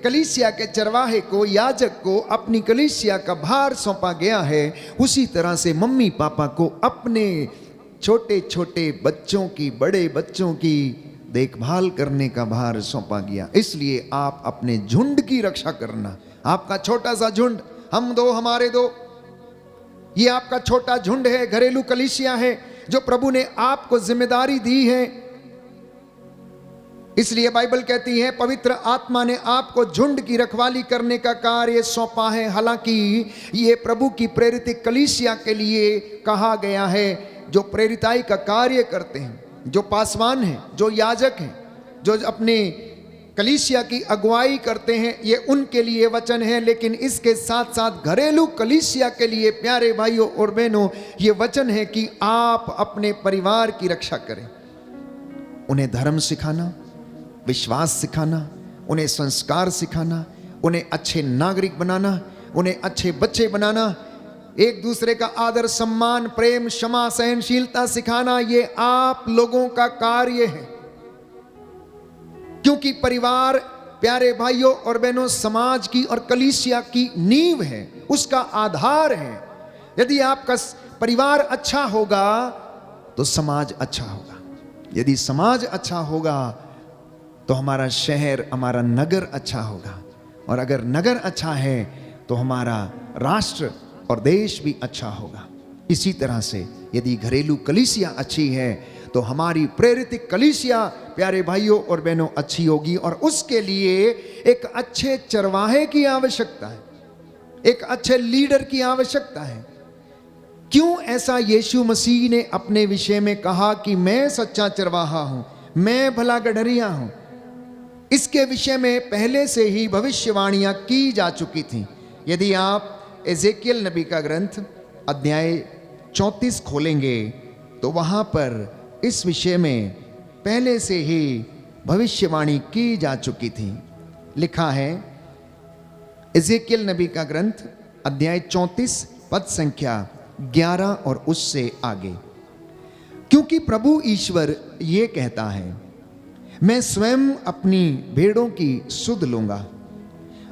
कलीसिया के चरवाहे को, याजक को अपनी कलीसिया का भार सौंपा गया है, उसी तरह से मम्मी पापा को अपने छोटे छोटे बच्चों की, बड़े बच्चों की देखभाल करने का भार सौंपा गया। इसलिए आप अपने झुंड की रक्षा करना। आपका छोटा सा झुंड, हम दो हमारे दो, ये आपका छोटा झुंड है, घरेलू कलीसिया है जो प्रभु ने आपको जिम्मेदारी दी है। इसलिए बाइबल कहती है पवित्र आत्मा ने आपको झुंड की रखवाली करने का कार्य सौंपा है। हालांकि ये प्रभु की प्रेरित कलीसिया के लिए कहा गया है, जो प्रेरिताई का कार्य करते हैं, जो पासवान हैं, जो याजक हैं, जो अपने कलीसिया की अगुवाई करते हैं, ये उनके लिए वचन है। लेकिन इसके साथ साथ घरेलू कलीसिया के लिए प्यारे भाइयों और बहनों, ये वचन है कि आप अपने परिवार की रक्षा करें। उन्हें धर्म सिखाना, विश्वास सिखाना, उन्हें संस्कार सिखाना, उन्हें अच्छे नागरिक बनाना, उन्हें अच्छे बच्चे बनाना, एक दूसरे का आदर सम्मान, प्रेम, क्षमा, सहनशीलता सिखाना, ये आप लोगों का कार्य है। क्योंकि परिवार प्यारे भाइयों और बहनों समाज की और कलीसिया की नींव है, उसका आधार है। यदि आपका परिवार अच्छा होगा तो समाज अच्छा होगा। यदि समाज अच्छा होगा तो हमारा शहर, हमारा नगर अच्छा होगा। और अगर नगर अच्छा है तो हमारा राष्ट्र और देश भी अच्छा होगा। इसी तरह से यदि घरेलू कलीसिया अच्छी है तो हमारी प्रेरित कलीसिया प्यारे भाइयों और बहनों अच्छी होगी। और उसके लिए एक अच्छे चरवाहे की आवश्यकता है, एक अच्छे लीडर की आवश्यकता है। क्यों ऐसा यीशु मसीह ने अपने विषय में कहा कि मैं सच्चा चरवाहा हूं, मैं भला गडरिया हूं? इसके विषय में पहले से ही भविष्यवाणियां की जा चुकी थी। यदि आप एजेकियल नबी का ग्रंथ अध्याय 34 खोलेंगे तो वहां पर इस विषय में पहले से ही भविष्यवाणी की जा चुकी थी। लिखा है एजेकियल नबी का ग्रंथ अध्याय 34 पद संख्या 11 और उससे आगे। क्योंकि प्रभु ईश्वर ये कहता है, मैं स्वयं अपनी भेड़ों की सुध लूंगा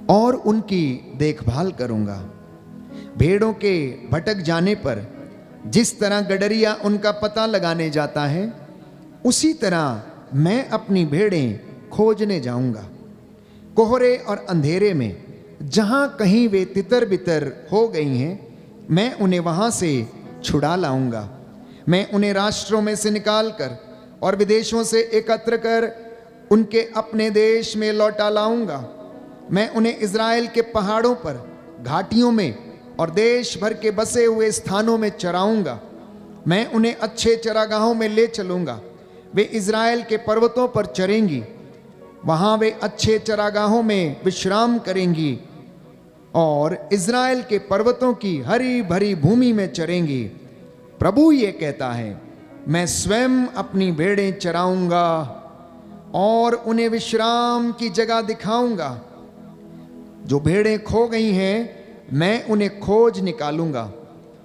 और उनकी देखभाल करूंगा। भेड़ों के भटक जाने पर जिस तरह गडरिया उनका पता लगाने जाता है, उसी तरह मैं अपनी भेड़ें खोजने जाऊंगा। कोहरे और अंधेरे में जहां कहीं वे तितर बितर हो गई हैं, मैं उन्हें वहां से छुड़ा लाऊंगा। मैं उन्हें राष्ट्रों में से निकाल कर और विदेशों से एकत्र कर उनके अपने देश में लौटा लाऊंगा। मैं उन्हें इज़राइल के पहाड़ों पर, घाटियों में और देश भर के बसे हुए स्थानों में चराऊंगा। मैं उन्हें अच्छे चरागाहों में ले चलूंगा। वे इज़राइल के पर्वतों पर चरेंगी, वहां वे अच्छे चरागाहों में विश्राम करेंगी और इज़राइल के पर्वतों की हरी भरी भूमि में चरेंगी। प्रभु ये कहता है, मैं स्वयं अपनी भेड़ें चराऊंगा और उन्हें विश्राम की जगह दिखाऊंगा। जो भेड़ें खो गई हैं मैं उन्हें खोज निकालूंगा,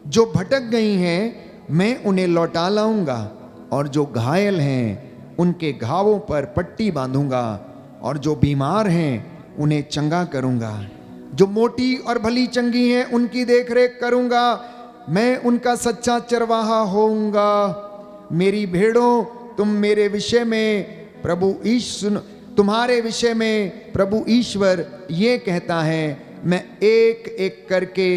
जो भटक गई हैं मैं उन्हें लौटा लाऊंगा, और जो घायल हैं उनके घावों पर पट्टी बांधूंगा, और जो बीमार हैं उन्हें चंगा करूंगा। जो मोटी और भली चंगी हैं उनकी देखरेख करूंगा। मैं उनका सच्चा चरवाहा होऊंगा। मेरी भेड़ों, तुम मेरे विषय में प्रभु ईश्वर, तुम्हारे विषय में प्रभु ईश्वर ये कहता है, मैं एक एक करके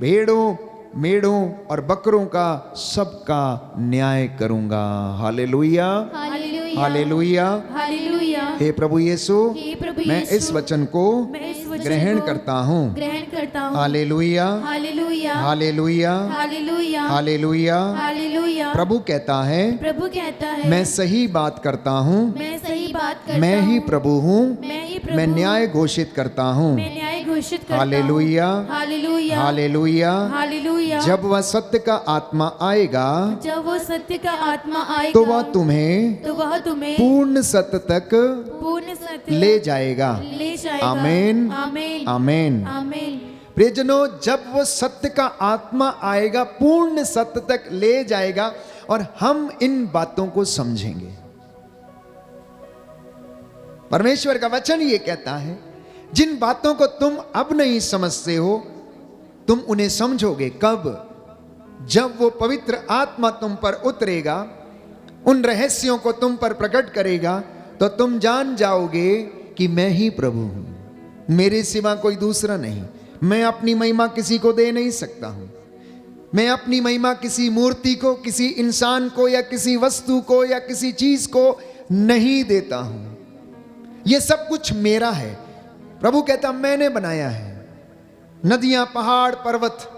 भेड़ों, मेढ़ों और बकरों का सबका न्याय करूंगा। Hallelujah, hallelujah, hallelujah, hallelujah. हे प्रभु यीशु, हे प्रभु मैं यीशु, इस वचन को मैं इस वचन ग्रहण को करता हूँ। ग्रहण करता हूँ। Hallelujah, hallelujah, hallelujah, hallelujah, hallelujah. Hallelujah. प्रभु कहता है, प्रभु कहता है, मैं सही बात करता हूँ, मैं सही बात करता मैं ही हूँ, प्रभु हूँ, मैं ही प्रभु प्रभु मैं न्याय घोषित करता हूँ। मैं न्याय घोषित करता हूँ। Hallelujah, hallelujah, hallelujah. हालेलुया। जब वह सत्य का आत्मा आएगा जब वो सत्य का आत्मा आएगा तो वह तुम्हें तो वह तुम्हें पूर्ण सत्य तक पूर्ण सत्य ले जाएगा। ले जाएगा। आमीन, आमीन, आमीन। आमीन। प्रियजनों, जब वो सत्य का आत्मा आएगा पूर्ण सत्य तक ले जाएगा और हम इन बातों को समझेंगे। परमेश्वर का वचन ये कहता है, जिन बातों को तुम अब नहीं समझते हो तुम उन्हें समझोगे कब? जब वो पवित्र आत्मा तुम पर उतरेगा, उन रहस्यों को तुम पर प्रकट करेगा, तो तुम जान जाओगे कि मैं ही प्रभु हूं, मेरे सिवा कोई दूसरा नहीं। मैं अपनी महिमा किसी को दे नहीं सकता हूं। मैं अपनी महिमा किसी मूर्ति को, किसी इंसान को या किसी वस्तु को या किसी चीज को नहीं देता हूं। यह सब कुछ मेरा है। प्रभु कहता मैंने बनाया है। नदियां, पहाड़, पर्वत,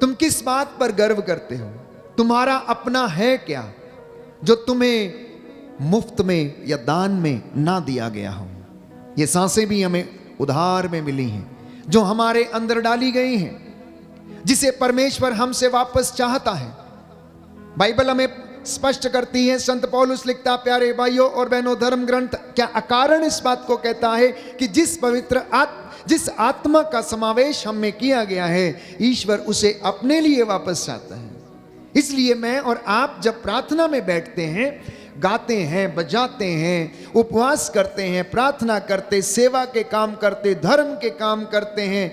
तुम किस बात पर गर्व करते हो? तुम्हारा अपना है क्या जो तुम्हें मुफ्त में या दान में ना दिया गया हो? ये सांसें भी हमें उधार में मिली हैं, जो हमारे अंदर डाली गई हैं, जिसे परमेश्वर हमसे वापस चाहता है। बाइबल हमें स्पष्ट करती है, संत पौलुस लिखता, प्यारे भाइयों और बहनों, धर्म ग्रंथ क्या अकारण इस बात को कहता है कि जिस आत्मा का समावेश हम में किया गया है, ईश्वर उसे अपने लिए वापस चाहता है। इसलिए मैं और आप जब प्रार्थना में बैठते हैं, गाते हैं, बजाते हैं, उपवास करते हैं, प्रार्थना करते, सेवा के काम करते, धर्म के काम करते हैं,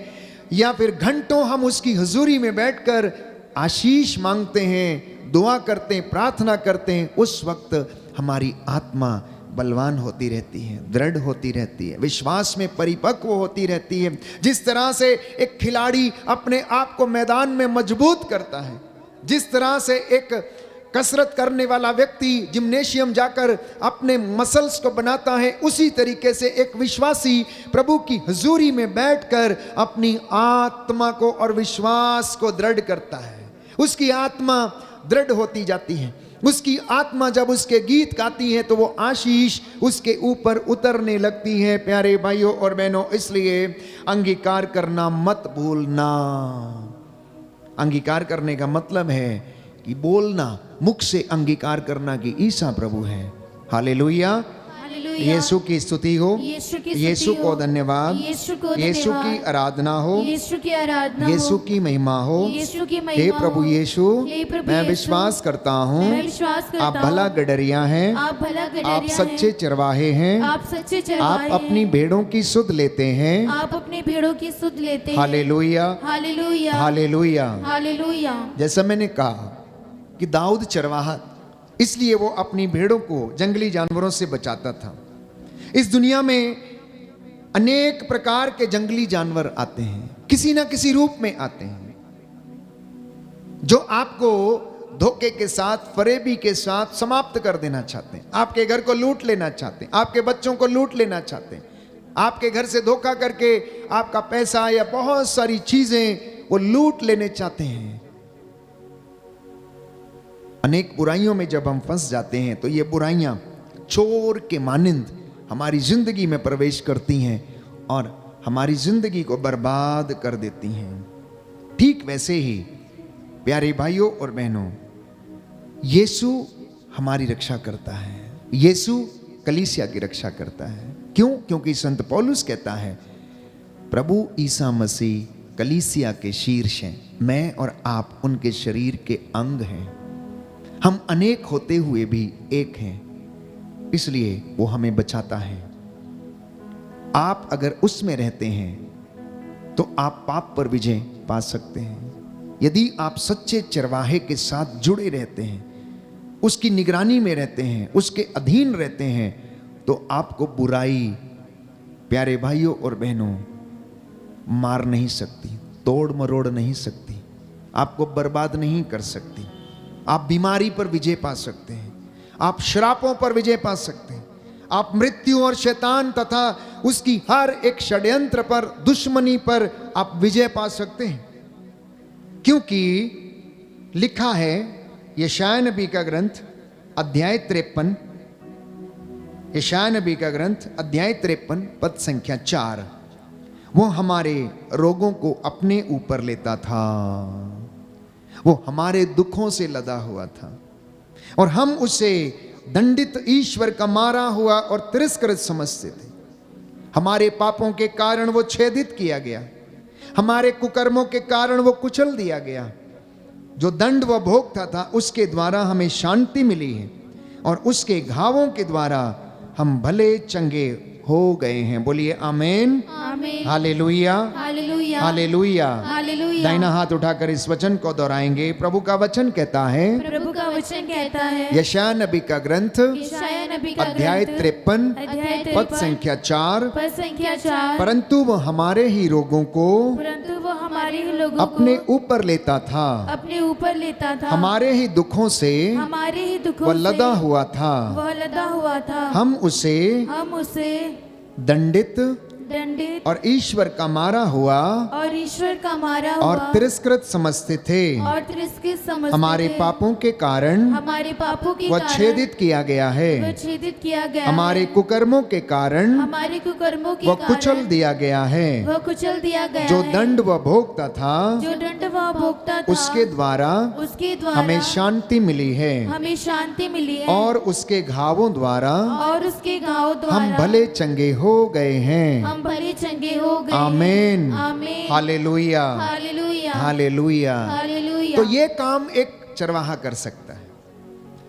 या फिर घंटों हम उसकी हुजूरी में बैठकर आशीष मांगते हैं, दुआ करते हैं, प्रार्थना करते हैं, उस वक्त हमारी आत्मा बलवान होती रहती है, दृढ़ होती रहती है, विश्वास में परिपक्व होती रहती है। जिस तरह से एक खिलाड़ी अपने आप को मैदान में मजबूत करता है, जिस तरह से एक कसरत करने वाला व्यक्ति जिम्नेशियम जाकर अपने मसल्स को बनाता है, उसी तरीके से एक विश्वासी प्रभु की हुजूरी में बैठकर अपनी आत्मा को और विश्वास को दृढ़ करता है। उसकी आत्मा दृढ़ होती जाती है। उसकी आत्मा जब उसके गीत गाती है तो वो आशीष उसके ऊपर उतरने लगती है। प्यारे भाइयों और बहनों, इसलिए अंगीकार करना मत भूलना। अंगीकार करने का मतलब है कि बोलना, मुख से अंगीकार करना कि ईसा प्रभु है। Hallelujah, hallelujah. यीशु की स्तुति हो, यीशु की स्तुति यीशु हो, को धन्यवाद, यीशु को यीशु धन्यवाद, की आराधना हो, यीशु की आराधना हो, यीशु की महिमा हो। यीशु की हे महिमा प्रभु हो। यीशु, हे प्रभु मैं यीशु, विश्वास करता हूँ मैं विश्वास करता आप भला हूँ, गडरिया हैं, आप भला गडरिया आप सच्चे हैं, चरवाहे हैं, आप सच्चे आप चरवाहे अपनी हैं, भेड़ों की सुध लेते हैं। आप अपनी भेड़ों की सुध लेते हैं। Hallelujah, hallelujah, hallelujah. हालेलुया। जैसा मैंने कहा कि दाऊद चरवाहा, इसलिए वो अपनी भेड़ों को जंगली जानवरों से बचाता था। इस दुनिया में अनेक प्रकार के जंगली जानवर आते हैं, किसी ना किसी रूप में आते हैं, जो आपको धोखे के साथ, फरेबी के साथ समाप्त कर देना चाहते हैं। आपके घर को लूट लेना चाहते हैं, आपके बच्चों को लूट लेना चाहते हैं, आपके घर से धोखा करके आपका पैसा या बहुत सारी चीजें वो लूट लेने चाहते हैं। अनेक बुराइयों में जब हम फंस जाते हैं तो ये बुराइयां चोर के मानिंद हमारी जिंदगी में प्रवेश करती हैं और हमारी जिंदगी को बर्बाद कर देती हैं। ठीक वैसे ही प्यारे भाइयों और बहनों, यीशु हमारी रक्षा करता है। यीशु कलीसिया की रक्षा करता है। क्यों? क्योंकि संत पौलुस कहता है, प्रभु ईसा मसीह कलीसिया के शीर्ष हैं, मैं और आप उनके शरीर के अंग हैं। हम अनेक होते हुए भी एक हैं, इसलिए वो हमें बचाता है। आप अगर उसमें रहते हैं तो आप पाप पर विजय पा सकते हैं। यदि आप सच्चे चरवाहे के साथ जुड़े रहते हैं, उसकी निगरानी में रहते हैं, उसके अधीन रहते हैं, तो आपको बुराई, प्यारे भाइयों और बहनों, मार नहीं सकती, तोड़ मरोड़ नहीं सकती, आपको बर्बाद नहीं कर सकती। आप बीमारी पर विजय पा सकते हैं, आप श्रापों पर विजय पा सकते हैं, आप मृत्यु और शैतान तथा उसकी हर एक षड्यंत्र पर, दुश्मनी पर आप विजय पा सकते हैं। क्योंकि लिखा है यशायाह नबी का ग्रंथ अध्याय 53 यशायाह नबी का ग्रंथ अध्याय 53 पद संख्या 4। वो हमारे रोगों को अपने ऊपर लेता था, वो हमारे दुखों से लदा हुआ था और हम उसे दंडित, ईश्वर का मारा हुआ और तिरस्कृत समझते थे। हमारे पापों के कारण वो छेदित किया गया, हमारे कुकर्मों के कारण वो कुचल दिया गया। जो दंड वह भोगता था उसके द्वारा हमें शांति मिली है और उसके घावों के द्वारा हम भले चंगे हो गए हैं। बोलिए आमीन, आमीन, हालेलुया, हालेलुया, हालेलुया। हालेलुया। दाहिना हाथ उठाकर इस वचन को दोहराएंगे। प्रभु का वचन कहता है, प्रभु का वचन कहता है, यशायाह नबी का ग्रंथ यशायाह नबी का अध्याय ग्रंथ, 53 अध्याय पद 53 संख्या 4। पद संख्या 4। परंतु वह हमारे ही रोगों को परंतु वो हमारे ही लोगों अपने को ऊपर लेता था, अपने ऊपर लेता था, हमारे ही दुखों से हमारे ही दुखों वह से लदा हुआ था। वह लदा हुआ था। हम उसे दंडित दंडित और ईश्वर का मारा हुआ और ईश्वर का मारा और हुआ तिरस्कृत समझते थे। और तिरस्कृत समझते हमारे थे। पापों के कारण हमारे पापों के वह कारण छेदित किया गया वह है, छेदित किया गया हमारे है। कुकर्मों के कारण हमारे कुकर्मों के वह कारण कुचल दिया गया है। वह कुचल दिया गया जो है। दंड वह भोगता था जो दंड वह भोगता था उसके द्वारा उसके द्वारा हमें शांति मिली है हमें शांति मिली है और उसके घावों द्वारा और उसके घाव द्वारा हम भले चंगे हो गए हैं। हम भले चंगे हो गए। आमीन, आमीन, हालेलुया, हालेलुया, हालेलुया। हालेलुया। तो ये काम एक चरवाहा कर सकता है,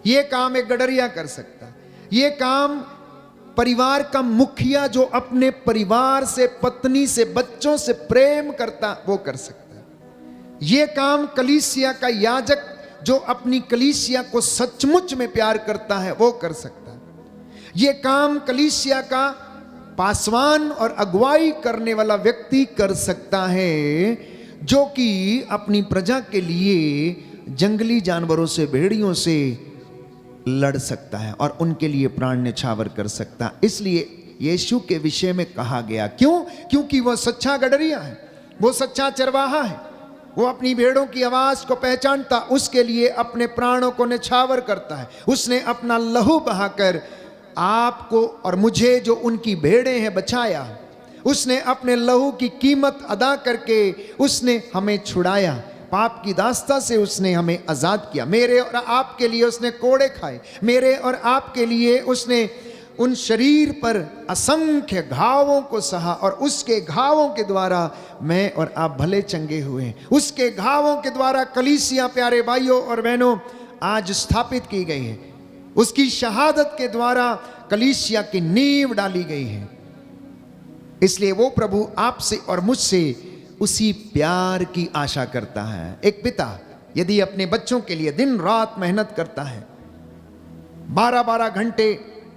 ये काम एक गडरिया कर सकता है, ये काम परिवार का मुखिया जो अपने परिवार से, पत्नी से, बच्चों से प्रेम करता वो कर सकता है। ये काम कलीसिया का याजक जो अपनी कलीसिया को सचमुच में प्यार करता है वो कर सकता है। ये काम कलीसिया का पासवान और अगुवाई करने वाला व्यक्ति कर सकता है, जो कि अपनी प्रजा के लिए जंगली जानवरों से, भेड़ियों से लड़ सकता है और उनके लिए प्राण न्यौछावर कर सकता है। इसलिए यीशु के विषय में कहा गया, क्यों? क्योंकि वह सच्चा गडरिया है, वो सच्चा चरवाहा है, वो अपनी भेड़ों की आवाज को पहचानता, उसके लिए अपने प्राणों को न्यौछावर करता है। उसने अपना लहू बहाकर आपको और मुझे जो उनकी भेड़ें हैं बचाया। उसने अपने लहू की कीमत अदा करके उसने हमें छुड़ाया, पाप की दास्ता से उसने हमें आजाद किया। मेरे और आपके लिए उसने कोड़े खाए, मेरे और आपके लिए उसने उन शरीर पर असंख्य घावों को सहा और उसके घावों के द्वारा मैं और आप भले चंगे हुए। उसके घावों के द्वारा कलीसिया, प्यारे भाइयों और बहनों, आज स्थापित की गई है। उसकी शहादत के द्वारा कलीसिया की नींव डाली गई है। इसलिए वो प्रभु आपसे और मुझसे उसी प्यार की आशा करता है। एक पिता यदि अपने बच्चों के लिए दिन रात मेहनत करता है, 12-12 घंटे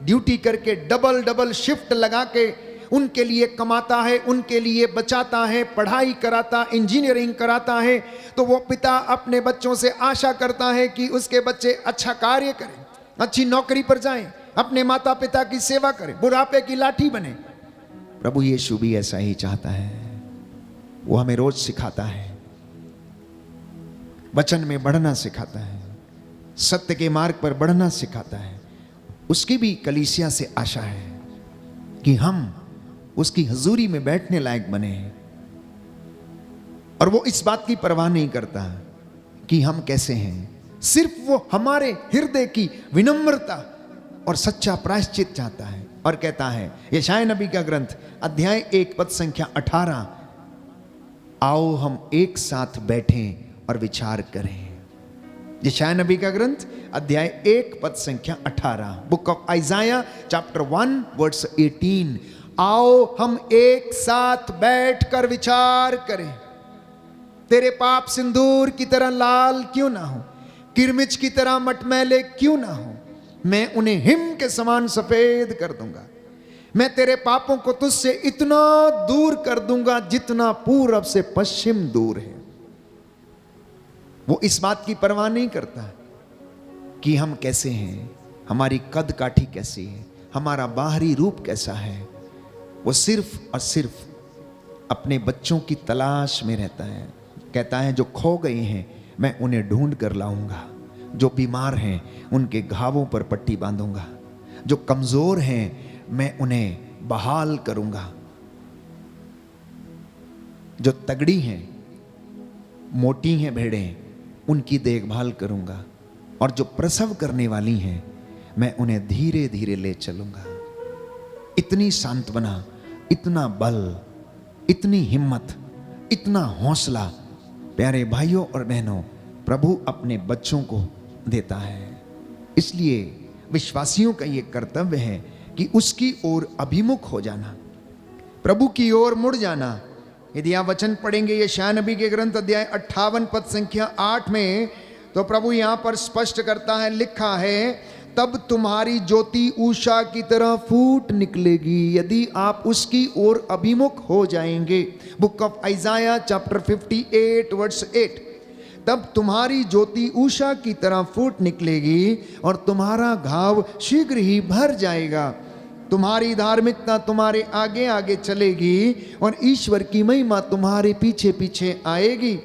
ड्यूटी करके, डबल शिफ्ट लगा के उनके लिए कमाता है, उनके लिए बचाता है, पढ़ाई कराता, इंजीनियरिंग कराता है, तो वो पिता अपने बच्चों से आशा करता है कि उसके बच्चे अच्छा कार्य करें, अच्छी नौकरी पर जाएं, अपने माता पिता की सेवा करें, बुढ़ापे की लाठी बने। प्रभु यीशु भी ऐसा ही चाहता है। वो हमें रोज सिखाता है, वचन में बढ़ना सिखाता है, सत्य के मार्ग पर बढ़ना सिखाता है। उसकी भी कलीसिया से आशा है कि हम उसकी हजूरी में बैठने लायक बने। और वो इस बात की परवाह नहीं करता कि हम कैसे हैं, सिर्फ वो हमारे हृदय की विनम्रता और सच्चा प्रायश्चित चाहता है। और कहता है, यशायाह नबी का ग्रंथ अध्याय 1 पद संख्या 18, आओ हम एक साथ बैठें और विचार करें। यशायाह नबी का ग्रंथ अध्याय 1 पद संख्या 18, book of Isaiah chapter 1 verse 18, आओ हम एक साथ बैठकर विचार करें। तेरे पाप सिंदूर की तरह लाल क्यों ना हो, किरमिच की तरह मटमैले क्यों ना हो, मैं उन्हें हिम के समान सफेद कर दूंगा। मैं तेरे पापों को तुझसे इतना दूर कर दूंगा जितना पूरब से पश्चिम दूर है। वो इस बात की परवाह नहीं करता कि हम कैसे हैं, हमारी कद काठी कैसी है, हमारा बाहरी रूप कैसा है। वो सिर्फ और सिर्फ अपने बच्चों की तलाश में रहता है। कहता है, जो खो गए हैं मैं उन्हें ढूंढ कर लाऊंगा, जो बीमार हैं उनके घावों पर पट्टी बांधूंगा, जो कमजोर हैं मैं उन्हें बहाल करूंगा। जो तगड़ी हैं, मोटी हैं भेड़ें, उनकी देखभाल करूंगा, और जो प्रसव करने वाली हैं मैं उन्हें धीरे धीरे ले चलूंगा। इतनी सांत्वना, इतना बल, इतनी हिम्मत, इतना हौसला प्यारे भाइयों और बहनों प्रभु अपने बच्चों को देता है। इसलिए विश्वासियों का यह कर्तव्य है कि उसकी ओर अभिमुख हो जाना, प्रभु की ओर मुड़ जाना। यदि आप वचन पढ़ेंगे यशायाह नबी के ग्रंथ अध्याय 58 पद संख्या 8 में, तो प्रभु यहां पर स्पष्ट करता है, लिखा है, तब तुम्हारी ज्योति उषा की तरह फूट निकलेगी यदि आप उसकी ओर अभिमुख हो जाएंगे। Book of Isaiah chapter 58 verse 8। तब तुम्हारी ज्योति उषा की तरह फूट निकलेगी और तुम्हारा घाव शीघ्र ही भर जाएगा। तुम्हारी धार्मिकता तुम्हारे आगे आगे चलेगी और ईश्वर की महिमा तुम्हारे पीछे पीछे आएगी।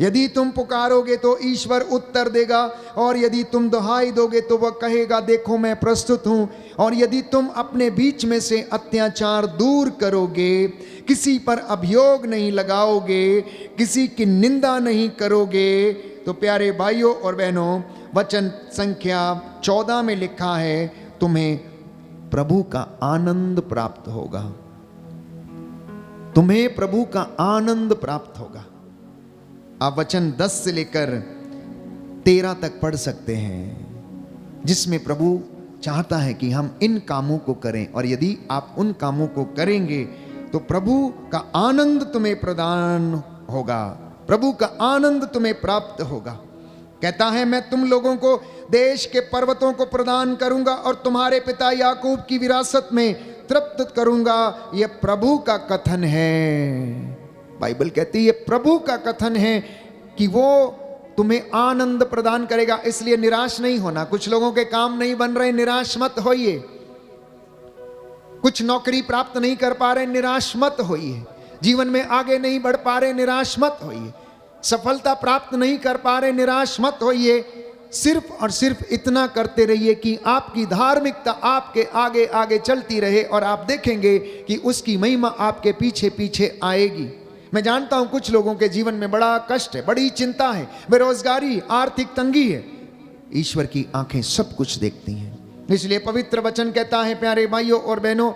यदि तुम पुकारोगे तो ईश्वर उत्तर देगा, और यदि तुम दुहाई दोगे तो वह कहेगा, देखो मैं प्रस्तुत हूं। और यदि तुम अपने बीच में से अत्याचार दूर करोगे, किसी पर अभियोग नहीं लगाओगे, किसी की निंदा नहीं करोगे, तो प्यारे भाइयों और बहनों वचन संख्या 14 में लिखा है, तुम्हें प्रभु का आनंद प्राप्त होगा। तुम्हें प्रभु का आनंद प्राप्त होगा। आप वचन 10 से लेकर 13 तक पढ़ सकते हैं, जिसमें प्रभु चाहता है कि हम इन कामों को करें, और यदि आप उन कामों को करेंगे तो प्रभु का आनंद तुम्हें प्रदान होगा, प्रभु का आनंद तुम्हें प्राप्त होगा। कहता है, मैं तुम लोगों को देश के पर्वतों को प्रदान करूंगा और तुम्हारे पिता याकूब की विरासत में तृप्त करूंगा। यह प्रभु का कथन है। बाइबल कहती है, यह प्रभु का कथन है कि वो तुम्हें आनंद प्रदान करेगा। इसलिए निराश नहीं होना। कुछ लोगों के काम नहीं बन रहे, निराश मत होइए। कुछ नौकरी प्राप्त नहीं कर पा रहे, निराश मत होइए। जीवन में आगे नहीं बढ़ पा रहे, निराश मत होइए। सफलता प्राप्त नहीं कर पा रहे, निराश मत होइए। सिर्फ और सिर्फ इतना करते रहिए कि आपकी धार्मिकता आपके आगे आगे चलती रहे, और आप देखेंगे कि उसकी महिमा आपके पीछे पीछे आएगी। मैं जानता हूं कुछ लोगों के जीवन में बड़ा कष्ट है, बड़ी चिंता है, बेरोजगारी, आर्थिक तंगी है। ईश्वर की आंखें सब कुछ देखती हैं। इसलिए पवित्र वचन कहता है, प्यारे भाइयों और बहनों,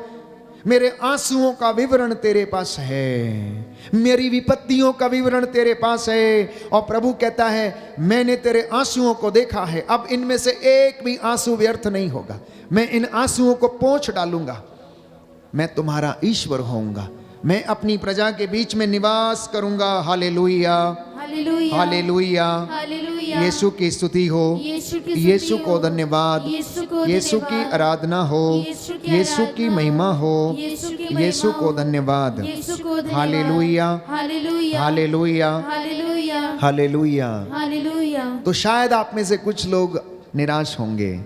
मेरे आंसुओं का विवरण तेरे पास है, मेरी विपत्तियों का विवरण तेरे पास है। और प्रभु कहता है, मैंने तेरे आंसुओं को देखा है, अब इनमें से एक भी आंसू व्यर्थ नहीं होगा। मैं इन आंसुओं को पोंछ डालूंगा। मैं तुम्हारा ईश्वर होऊंगा। मैं अपनी प्रजा के बीच में निवास करूंगा। Hallelujah, hallelujah, hallelujah, hallelujah. यीशु की स्तुति हो, यीशु को धन्यवाद, यीशु की आराधना हो, यीशु की महिमा हो, यीशु को धन्यवाद। Hallelujah, hallelujah, hallelujah, hallelujah, hallelujah. Hallelujah. तो शायद आप में से कुछ लोग निराश होंगे।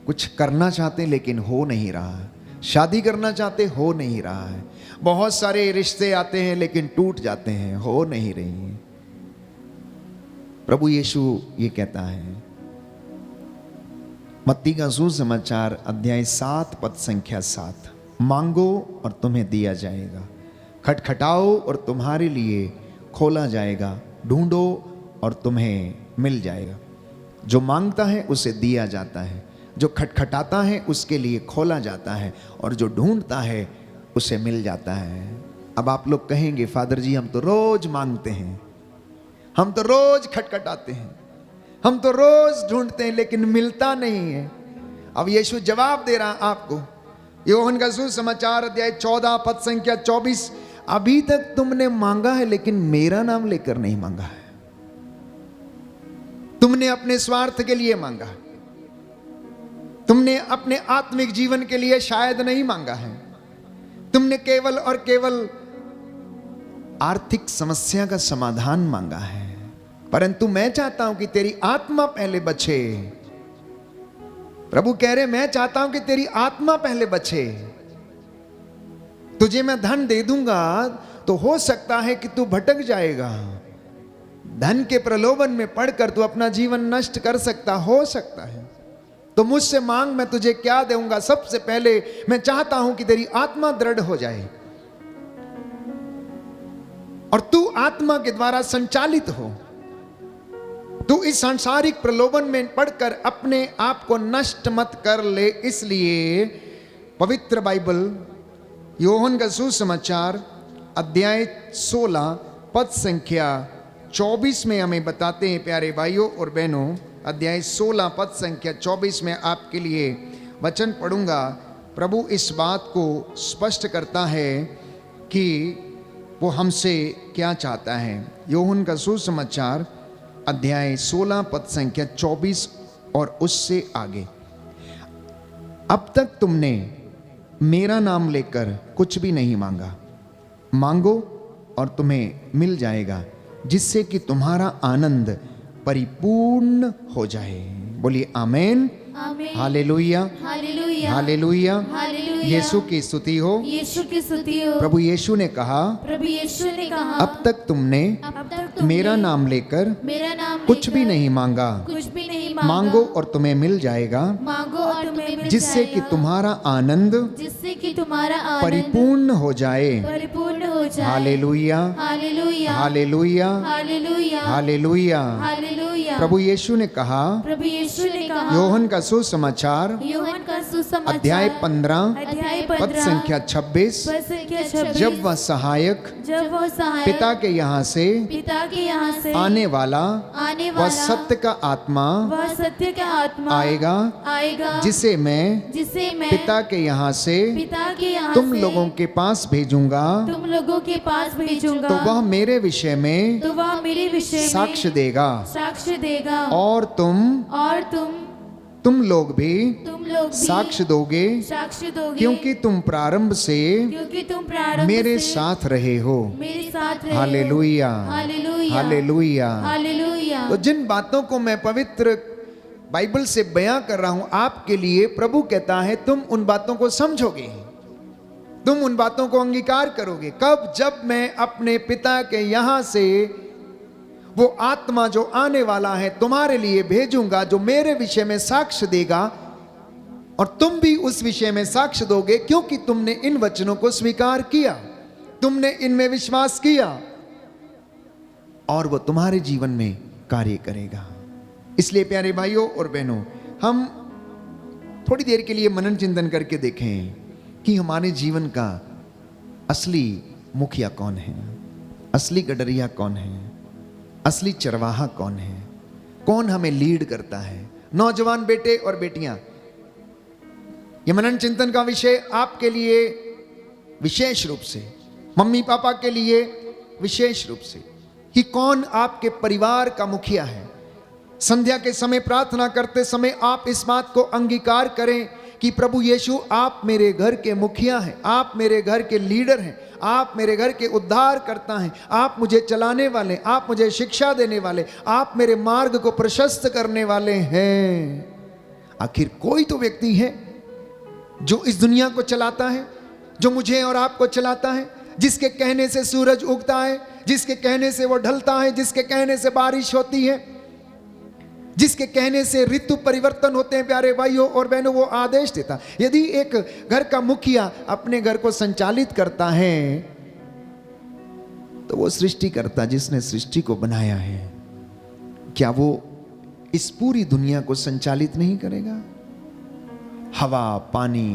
कुछ करना चाहते लेकिन हो नहीं रहा है। शादी करना चाहते, हो नहीं रहा है। बहुत सारे रिश्ते आते हैं लेकिन टूट जाते हैं, हो नहीं रही है। प्रभु यीशु ये कहता है, मत्ती का सुसमाचार अध्याय 7 पद संख्या 7, मांगो और तुम्हें दिया जाएगा, खटखटाओ और तुम्हारे लिए खोला जाएगा, ढूंढो और तुम्हें मिल जाएगा। जो मांगता है उसे दिया जाता है, जो खटखटाता है उसके लिए खोला जाता है, और जो ढूंढता है उसे मिल जाता है। अब आप लोग कहेंगे, फादर जी हम तो रोज मांगते हैं, हम तो रोज खटखटाते हैं, हम तो रोज ढूंढते हैं, लेकिन मिलता नहीं है। अब यीशु जवाब दे रहा आपको, यूहन्ना का सुसमाचार अध्याय 14 पद संख्या 24, अभी तक तुमने मांगा है लेकिन मेरा नाम लेकर नहीं मांगा है। तुमने अपने स्वार्थ के लिए मांगा है, तुमने अपने आत्मिक जीवन के लिए शायद नहीं मांगा है, तुमने केवल और केवल आर्थिक समस्या का समाधान मांगा है। परंतु मैं चाहता हूं कि तेरी आत्मा पहले बचे। प्रभु कह रहे, मैं चाहता हूं कि तेरी आत्मा पहले बचे। तुझे मैं धन दे दूंगा तो हो सकता है कि तू भटक जाएगा। धन के प्रलोभन में पड़कर तू अपना जीवन नष्ट कर सकता, हो सकता है। तो मुझसे मांग, मैं तुझे क्या दूंगा। सबसे पहले मैं चाहता हूं कि तेरी आत्मा दृढ़ हो जाए और तू आत्मा के द्वारा संचालित हो। तू इस सांसारिक प्रलोभन में पड़कर अपने आप को नष्ट मत कर ले। इसलिए पवित्र बाइबल योहन का सुसमाचार अध्याय 16 पद संख्या 24 में हमें बताते हैं, प्यारे भाइयों और बहनों, अध्याय 16 पद संख्या 24 में आपके लिए वचन पढ़ूंगा। प्रभु इस बात को स्पष्ट करता है कि वो हमसे क्या चाहता है। योहन का सुसमाचार अध्याय 16 पद संख्या 24 और उससे आगे। अब तक तुमने मेरा नाम लेकर कुछ भी नहीं मांगा, मांगो और तुम्हें मिल जाएगा, जिससे कि तुम्हारा आनंद परिपूर्ण हो जाए। बोलिए आमेन, आमीन। Hallelujah, hallelujah. हालेलुया। हालेलुया। यीशु की स्तुति हो। यीशु की स्तुति हो। प्रभु यीशु ने कहा, प्रभु यीशु ने कहा, अब तक तुमने अब तक तुमने मेरा नाम लेकर मेरा नाम कुछ भी लेकर नहीं मांगा, कुछ भी नहीं मांगा। मांगो और तुम्हें मिल जाएगा, मांगो और तुम्हें मिल जिससे कि जाएगा। तुम्हारा आनंद जिससे कि तुम्हारा आनंद परिपूर्ण हो जाए। परिपूर्ण हो जाए। Hallelujah, hallelujah. Hallelujah, hallelujah. Hallelujah. Hallelujah. प्रभु यीशु ने कहा, प्रभु यीशु ने कहा, योहन का सुसमाचार यूहन्ना का सुसमाचार अध्याय 15 अध्याय पद 15 संख्या 26, पद संख्या 26, जब वह सहायक जब वह सहायक पिता के यहाँ से पिता के यहाँ से आने वाला आने वह वाला सत्य का आत्मा वह सत्य का आत्मा आएगा जिसे मैं जिसे मैं पिता के यहाँ से पिता के यहाँ तुम से लोगों के पास भेजूंगा, तुम लोगों के पास भेजूंगा। तो वह मेरे विषय में तो वह मेरे विषय में साक्ष्य देगा, साक्ष्य देगा। और और तुम लोग भी साक्ष्य दोगे, साक्ष्य दोगे, क्योंकि तुम प्रारंभ से क्योंकि तुम प्रारंभ मेरे से साथ रहे हो। मेरे साथ रहे हो। Hallelujah, hallelujah. हालेलुया। हालेलुया। तो जिन बातों को मैं पवित्र बाइबल से बयां कर रहा हूं आपके लिए, प्रभु कहता है तुम उन बातों को समझोगे, तुम उन बातों को अंगीकार करोगे। कब? जब मैं अपने पिता के यहां से वो आत्मा जो आने वाला है तुम्हारे लिए भेजूंगा, जो मेरे विषय में साक्ष्य देगा, और तुम भी उस विषय में साक्ष्य दोगे, क्योंकि तुमने इन वचनों को स्वीकार किया, तुमने इनमें विश्वास किया, और वो तुम्हारे जीवन में कार्य करेगा। इसलिए प्यारे भाइयों और बहनों, हम थोड़ी देर के लिए मनन चिंतन करके देखें कि हमारे जीवन का असली मुखिया कौन है, असली गडरिया कौन है, असली चरवाहा कौन है, कौन हमें लीड करता है। नौजवान बेटे और बेटियां, ये मनन चिंतन का विषय आपके लिए विशेष रूप से, मम्मी पापा के लिए विशेष रूप से, कि कौन आपके परिवार का मुखिया है। संध्या के समय प्रार्थना करते समय आप इस बात को अंगीकार करें कि प्रभु यीशु आप मेरे घर के मुखिया हैं, आप मेरे घर के लीडर हैं, आप मेरे घर के उद्धार करता हैं, आप मुझे चलाने वाले, आप मुझे शिक्षा देने वाले, आप मेरे मार्ग को प्रशस्त करने वाले हैं। आखिर कोई तो व्यक्ति है जो इस दुनिया को चलाता है, जो मुझे और आपको चलाता है, जिसके कहने से सूरज उगता है, जिसके कहने से वो ढलता है, जिसके कहने से बारिश होती है, जिसके कहने से ऋतु परिवर्तन होते हैं। प्यारे भाइयों और बहनों, वो आदेश देता। यदि एक घर का मुखिया अपने घर को संचालित करता है, तो वो सृष्टिकर्ता जिसने सृष्टि को बनाया है, क्या वो इस पूरी दुनिया को संचालित नहीं करेगा? हवा, पानी,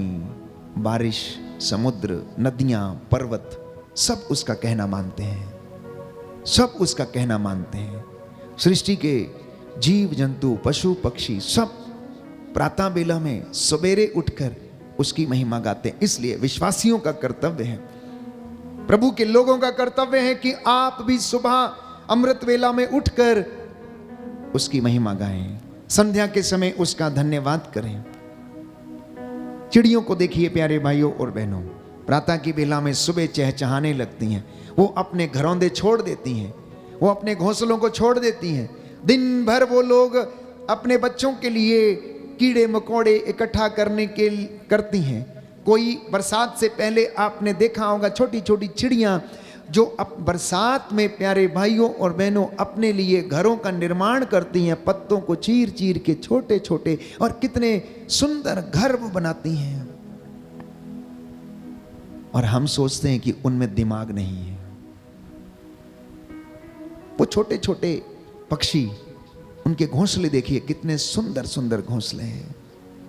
बारिश, समुद्र, नदियां, पर्वत, सब उसका कहना मानते हैं, सब उसका कहना मानते हैं। सृष्टि के जीव जंतु, पशु पक्षी सब प्रातः बेला में सवेरे उठकर उसकी महिमा गाते हैं। इसलिए विश्वासियों का कर्तव्य है, प्रभु के लोगों का कर्तव्य है कि आप भी सुबह अमृत वेला में उठकर उसकी महिमा गाएं, संध्या के समय उसका धन्यवाद करें। चिड़ियों को देखिए प्यारे भाइयों और बहनों, प्रातः की बेला में सुबह चहचहाने लगती हैं, वो अपने घरौंदे छोड़ देती हैं, वो अपने घोंसलों को छोड़ देती हैं। दिन भर वो लोग अपने बच्चों के लिए कीड़े मकोड़े इकट्ठा करती हैं। कोई बरसात से पहले आपने देखा होगा छोटी छोटी चिड़ियां जो अब बरसात में प्यारे भाइयों और बहनों अपने लिए घरों का निर्माण करती हैं, पत्तों को चीर चीर के छोटे छोटे, और कितने सुंदर घर वो बनाती हैं, और हम सोचते हैं कि उनमें दिमाग नहीं है। वो छोटे छोटे पक्षी, उनके घोंसले देखिए कितने सुंदर सुंदर घोंसले हैं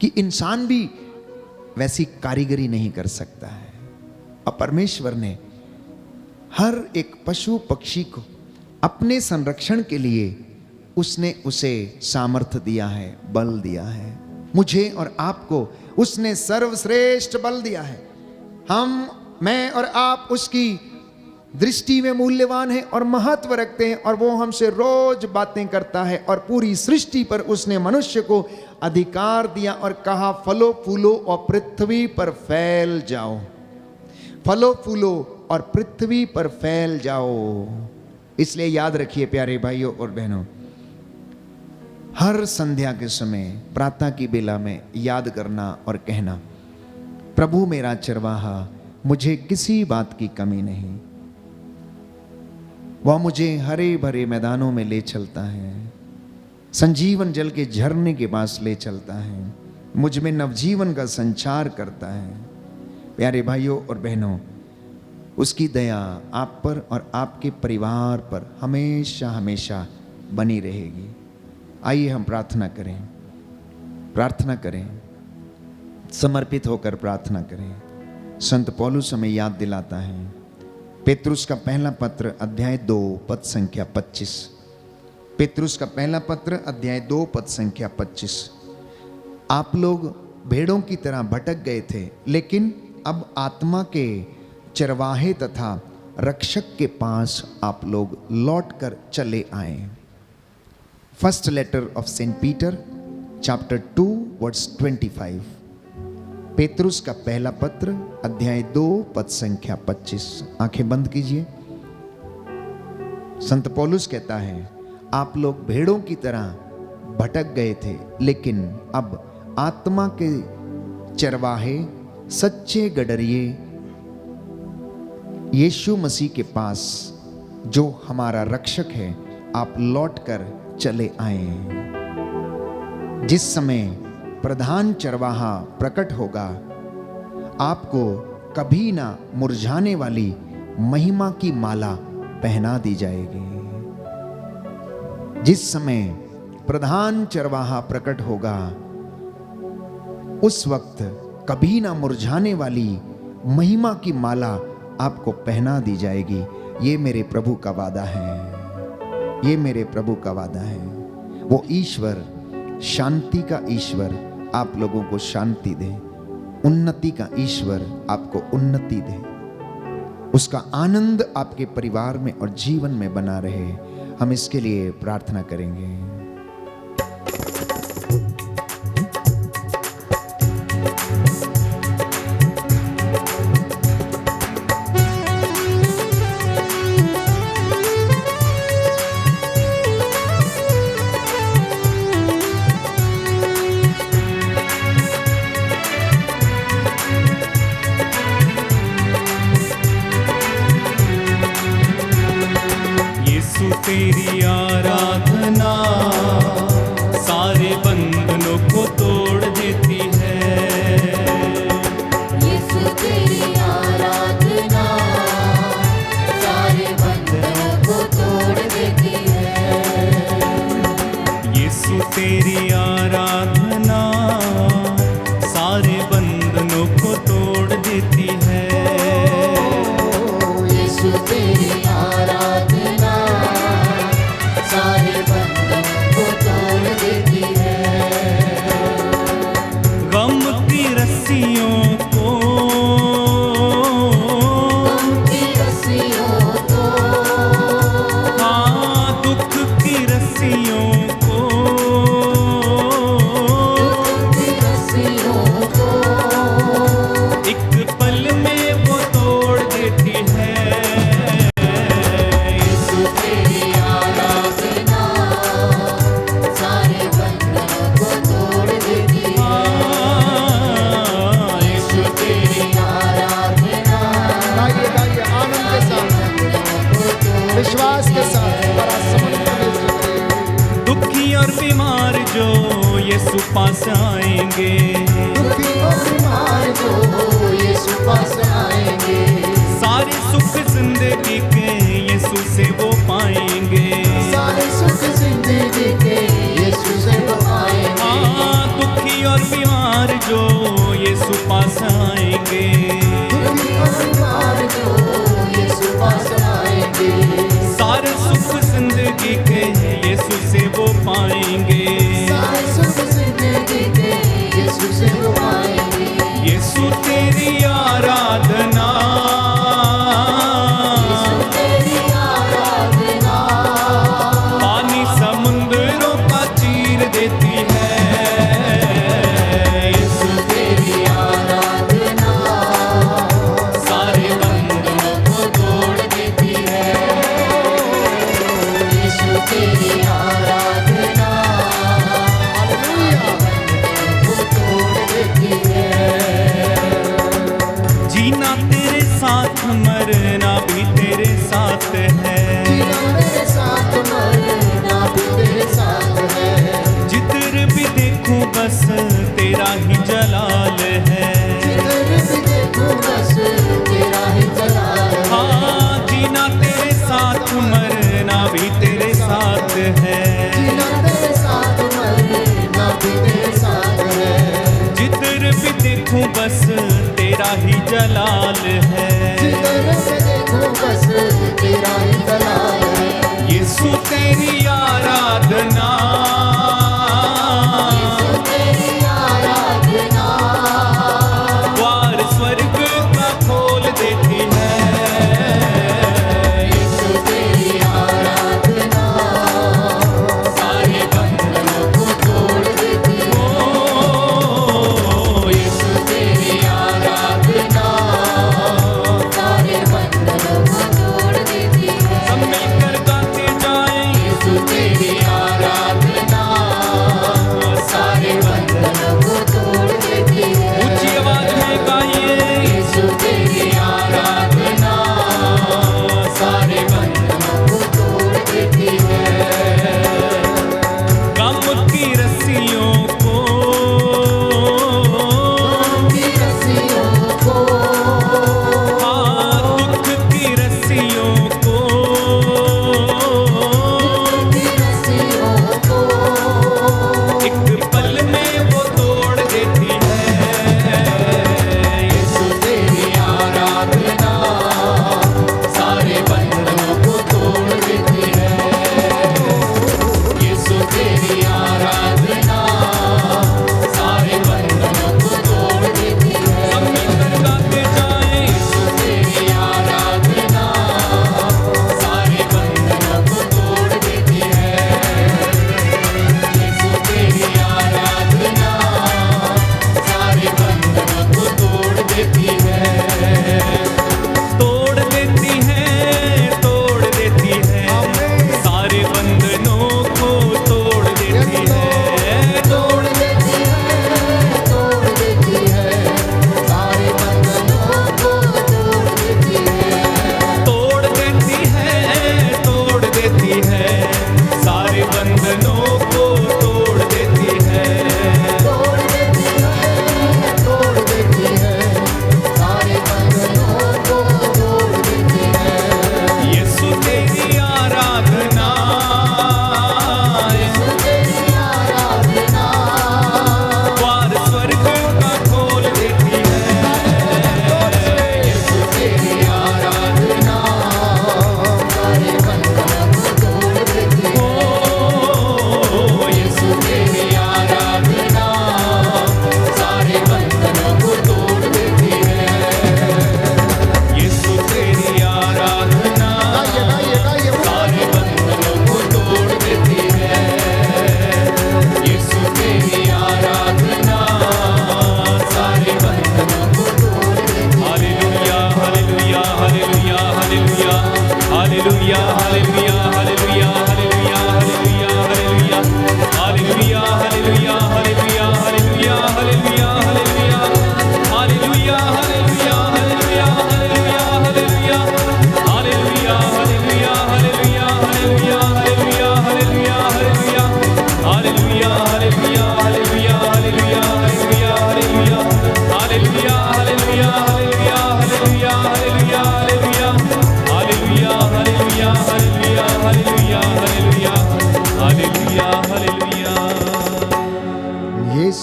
कि इंसान भी वैसी कारीगरी नहीं कर सकता है। और परमेश्वर ने हर एक पशु पक्षी को अपने संरक्षण के लिए उसने उसे सामर्थ्य दिया है, बल दिया है। मुझे और आपको उसने सर्वश्रेष्ठ बल दिया है। मैं और आप उसकी दृष्टि में मूल्यवान है और महत्व रखते हैं, और वो हमसे रोज बातें करता है। और पूरी सृष्टि पर उसने मनुष्य को अधिकार दिया और कहा, फलो फूलो और पृथ्वी पर फैल जाओ, फलो फूलो और पृथ्वी पर फैल जाओ। इसलिए याद रखिए प्यारे भाइयों और बहनों, हर संध्या के समय प्रातः की बेला में याद करना और कहना, प्रभु मेरा चरवाहा, मुझे किसी बात की कमी नहीं। वह मुझे हरे भरे मैदानों में ले चलता है, संजीवन जल के झरने के पास ले चलता है, मुझ में नवजीवन का संचार करता है। प्यारे भाइयों और बहनों, उसकी दया आप पर और आपके परिवार पर हमेशा हमेशा बनी रहेगी। आइए हम प्रार्थना करें, प्रार्थना करें, समर्पित होकर प्रार्थना करें। संत पौलुस हमें याद दिलाता है, पेतरुस का पहला पत्र अध्याय 2 पद संख्या 25। पेतरुस का पहला पत्र अध्याय 2 पद संख्या 25। आप लोग भेड़ों की तरह भटक गए थे, लेकिन अब आत्मा के चरवाहे तथा रक्षक के पास आप लोग लौटकर चले आए। First letter of Saint Peter chapter 2 verse 25। पेतरुस का पहला पत्र अध्याय 2 पद संख्या 25। आंखें बंद कीजिए। संत पौलुस कहता है, आप लोग भेड़ों की तरह भटक गए थे, लेकिन अब आत्मा के चरवाहे, सच्चे गडरिये यीशु मसीह के पास, जो हमारा रक्षक है, आप लौटकर चले आए। जिस समय प्रधान चरवाहा प्रकट होगा, आपको कभी ना मुरझाने वाली महिमा की माला पहना दी जाएगी। जिस समय प्रधान चरवाहा प्रकट होगा, उस वक्त कभी ना मुरझाने वाली महिमा की माला आपको पहना दी जाएगी। ये मेरे प्रभु का वादा है, ये मेरे प्रभु का वादा है। वो ईश्वर, शांति का ईश्वर आप लोगों को शांति दे, उन्नति का ईश्वर आपको उन्नति दे, उसका आनंद आपके परिवार में और जीवन में बना रहे। हम इसके लिए प्रार्थना करेंगे। तेरी आराधना यीशु पास आएंगे। दुखी और बीमार जो यीशु पास आएंगे, सारे सुख जिंदगी के यीशु से वो पाएंगे। सारे सुख जिंदगी के यीशु से वो पाएंगे। हाँ, दुखी और बीमार जो यीशु पास आएंगे। दुखी और बीमार जो यीशु पास आएंगे, सारे सुख जिंदगी के यीशु से वो पाएंगे। सारे सुख जिंदगी के यीशु से वो पाएंगे। यीशु तेरी आराधना, तेरी आराधना पानी समुद्रों का चीर देती है। यीशु तेरी आराधना सारे बंधनों को तोड़ देती है। यीशु तेरी आराधना को तोड़ देती है। जीना तेरे साथ, मरना भी तेरे साथ है। जीना मेरे साथ, मरना भी तेरे साथ है। जिधर भी देखूं बस तेरा ही जलाल है। जिधर भी देखूं बस तेरा ही जलाल है। हाँ, जीना तेरे साथ, मरना भी तेरे साथ है। जीना तेरे साथ, मरना भी तेरे साथ है। जिधर भी देखूं बस तेरा ही जलाल है। जिधर भी देखूं बस तेरा ही जलाल है। यीशु तेरी आराधना, तेरी आराधना द्वार स्वर्ग का खोल देती है। यीशु तेरी आराधना सारे बंधनों को तोड़ देती है। ओ, यीशु तेरी आराधना सारे बंधनों को तोड़ देती है। सब मिलकर गाते जाएं। यीशु तेरी आराधना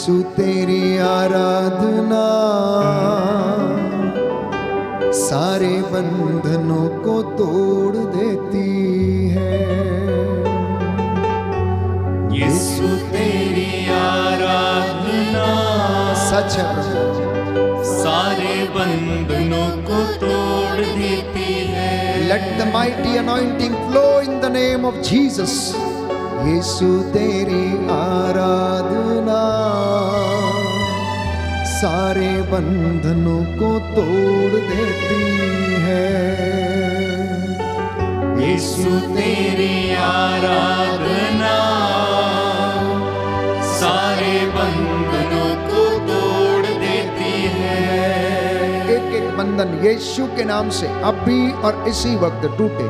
यीशु तेरी आराधना सारे बंधनों को तोड़ देती है। यीशु तेरी आराधना सच है प्रभु, सारे बंधनों को तोड़ देती है। let the mighty anointing flow in the name of Jesus। यीशु तेरी आराधना सारे बंधनों को तोड़ देती है। यीशु तेरी आराधना सारे बंधनों को तोड़ देती है। एक एक बंधन यीशु के नाम से अब भी और इसी वक्त टूटे।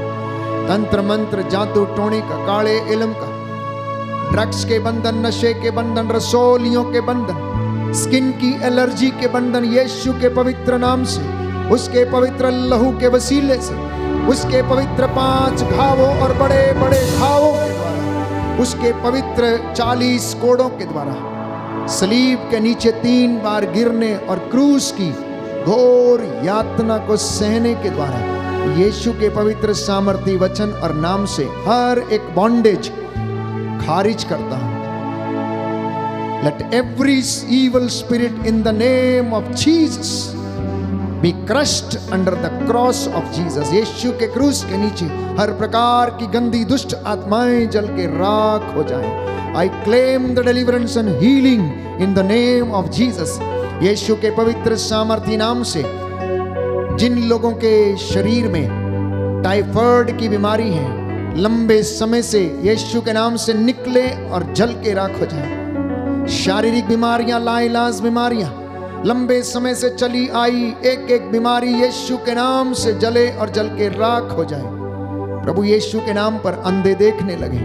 तंत्र मंत्र, जादू टोने का, काले इल्म का, ड्रग्स के बंधन, नशे के बंधन, रसोलियों के बंधन, स्किन की एलर्जी के बंधन यीशु के पवित्र नाम से, उसके पवित्र लहू के वसीले से, उसके पवित्र 5 घावों और बड़े बड़े घावों के द्वारा, उसके पवित्र 40 कोड़ों के द्वारा, सलीब के नीचे 3 बार गिरने और क्रूस की घोर यातना को सहने के द्वारा यीशु के पवित्र सामर्थी वचन और नाम से हर एक बॉन्डेज खारिज करता हूं। Let every evil spirit in the name of Jesus be crushed under the cross of Jesus। यीशु के क्रूस के नीचे हर प्रकार की गंदी दुष्ट आत्माएं जल के राख हो जाएं। I claim the deliverance and healing in the name of Jesus। यीशु के पवित्र सामर्थी नाम से जिन लोगों के शरीर में टाइफाइड की बीमारी है, लंबे समय से यीशु के नाम से निकले और जल के राख हो जाए। शारीरिक बीमारियां, लाइलाज बीमारियां, लंबे समय से चली आई एक एक बीमारी यीशु के नाम से जले और जल के राख हो जाए। प्रभु यीशु के नाम पर अंधे देखने लगे।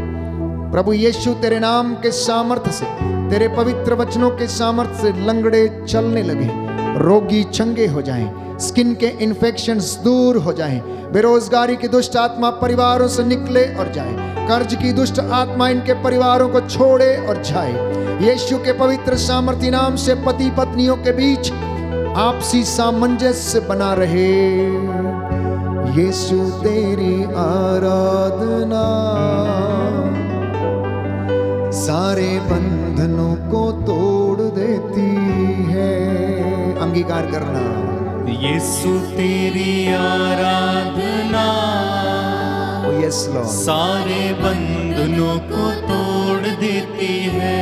प्रभु यीशु तेरे नाम के सामर्थ्य से, तेरे पवित्र वचनों के सामर्थ्य से लंगड़े चलने लगे, रोगी चंगे हो जाएं, स्किन के इन्फेक्शंस दूर हो जाएं, बेरोजगारी की दुष्ट आत्मा परिवारों से निकले और जाए, कर्ज की दुष्ट आत्मा इनके परिवारों को छोड़े और जाए। यीशु के पवित्र सामर्थी नाम से पति पत्नियों के बीच आपसी सामंजस्य बना रहे। यीशु तेरी आराधना सारे बंधनों को तोड़ देती है। अंगीकार करना। यीशु तेरी आराधना यस लॉर्ड सारे बंधनों को तोड़ देती है।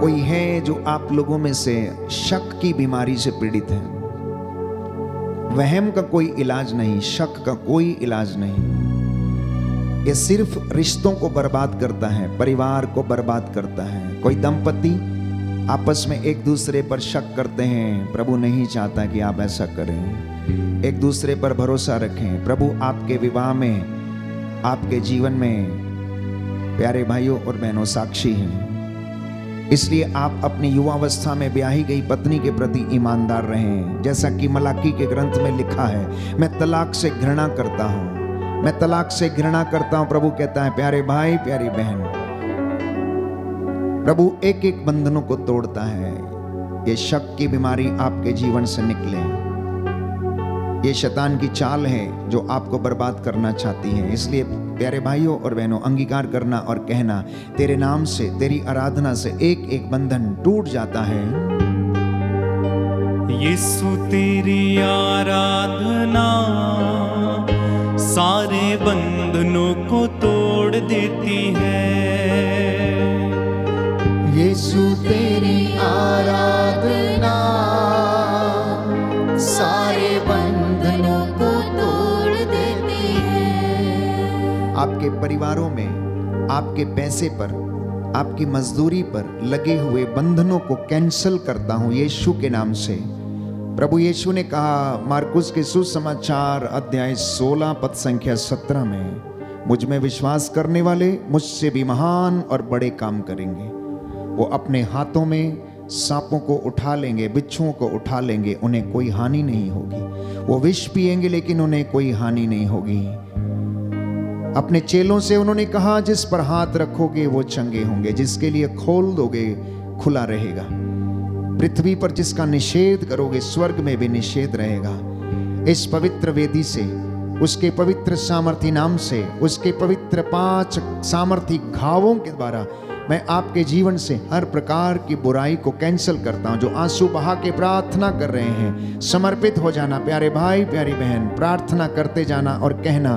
कोई है जो आप लोगों में से शक की बीमारी से पीड़ित है। वहम का कोई इलाज नहीं, शक का कोई इलाज नहीं। ये सिर्फ रिश्तों को बर्बाद करता है, परिवार को बर्बाद करता है। कोई दंपति आपस में एक दूसरे पर शक करते हैं, प्रभु नहीं चाहता कि आप ऐसा करें। एक दूसरे पर भरोसा रखें। प्रभु आपके विवाह में, आपके जीवन में प्यारे भाइयों और बहनों साक्षी हैं। इसलिए आप अपनी युवावस्था में ब्याही गई पत्नी के प्रति ईमानदार रहें। जैसा कि मलाकी के ग्रंथ में लिखा है, मैं तलाक से घृणा करता हूं, मैं तलाक से घृणा करता हूं। प्रभु कहता है प्यारे भाई, प्यारी बहन, प्रभु एक एक बंधनों को तोड़ता है। ये शक की बीमारी आपके जीवन से निकले। ये शैतान की चाल है जो आपको बर्बाद करना चाहती है। इसलिए प्यारे भाइयों और बहनों, अंगीकार करना और कहना, तेरे नाम से, तेरी आराधना से एक एक बंधन टूट जाता है। यीशु तेरी आराधना सारे बंधनों को तोड़ देती है। यीशु तेरी आराधना सारे बंधनों को तोड़ देती है। आपके परिवारों में, आपके पैसे पर, आपकी मजदूरी पर लगे हुए बंधनों को कैंसल करता हूं यीशु के नाम से। प्रभु यीशु ने कहा मार्कुस के सुसमाचार अध्याय 16 पद संख्या 17 में, मुझ में विश्वास करने वाले मुझसे भी महान और बड़े काम करेंगे। वो अपने हाथों में सांपों को उठा लेंगे, बिच्छुओं को उठा लेंगे, उन्हें कोई हानि नहीं होगी। वो विष पिएंगे लेकिन उन्हें कोई हानि नहीं होगी। अपने चेलों से उन्होंने कहा, जिस पर हाथ रखोगे वो चंगे होंगे, जिसके लिए खोल दोगे खुला रहेगा। पृथ्वी पर जिसका निषेध करोगे स्वर्ग में भी निषेध रहेगा। इस पवित्र वेदी से, उसके पवित्र सामर्थी नाम से, उसके पवित्र 5 सामर्थी घावों के द्वारा मैं आपके जीवन से हर प्रकार की बुराई को कैंसिल करता हूं। जो आंसू बहा के प्रार्थना कर रहे हैं, समर्पित हो जाना प्यारे भाई प्यारी बहन, प्रार्थना करते जाना और कहना,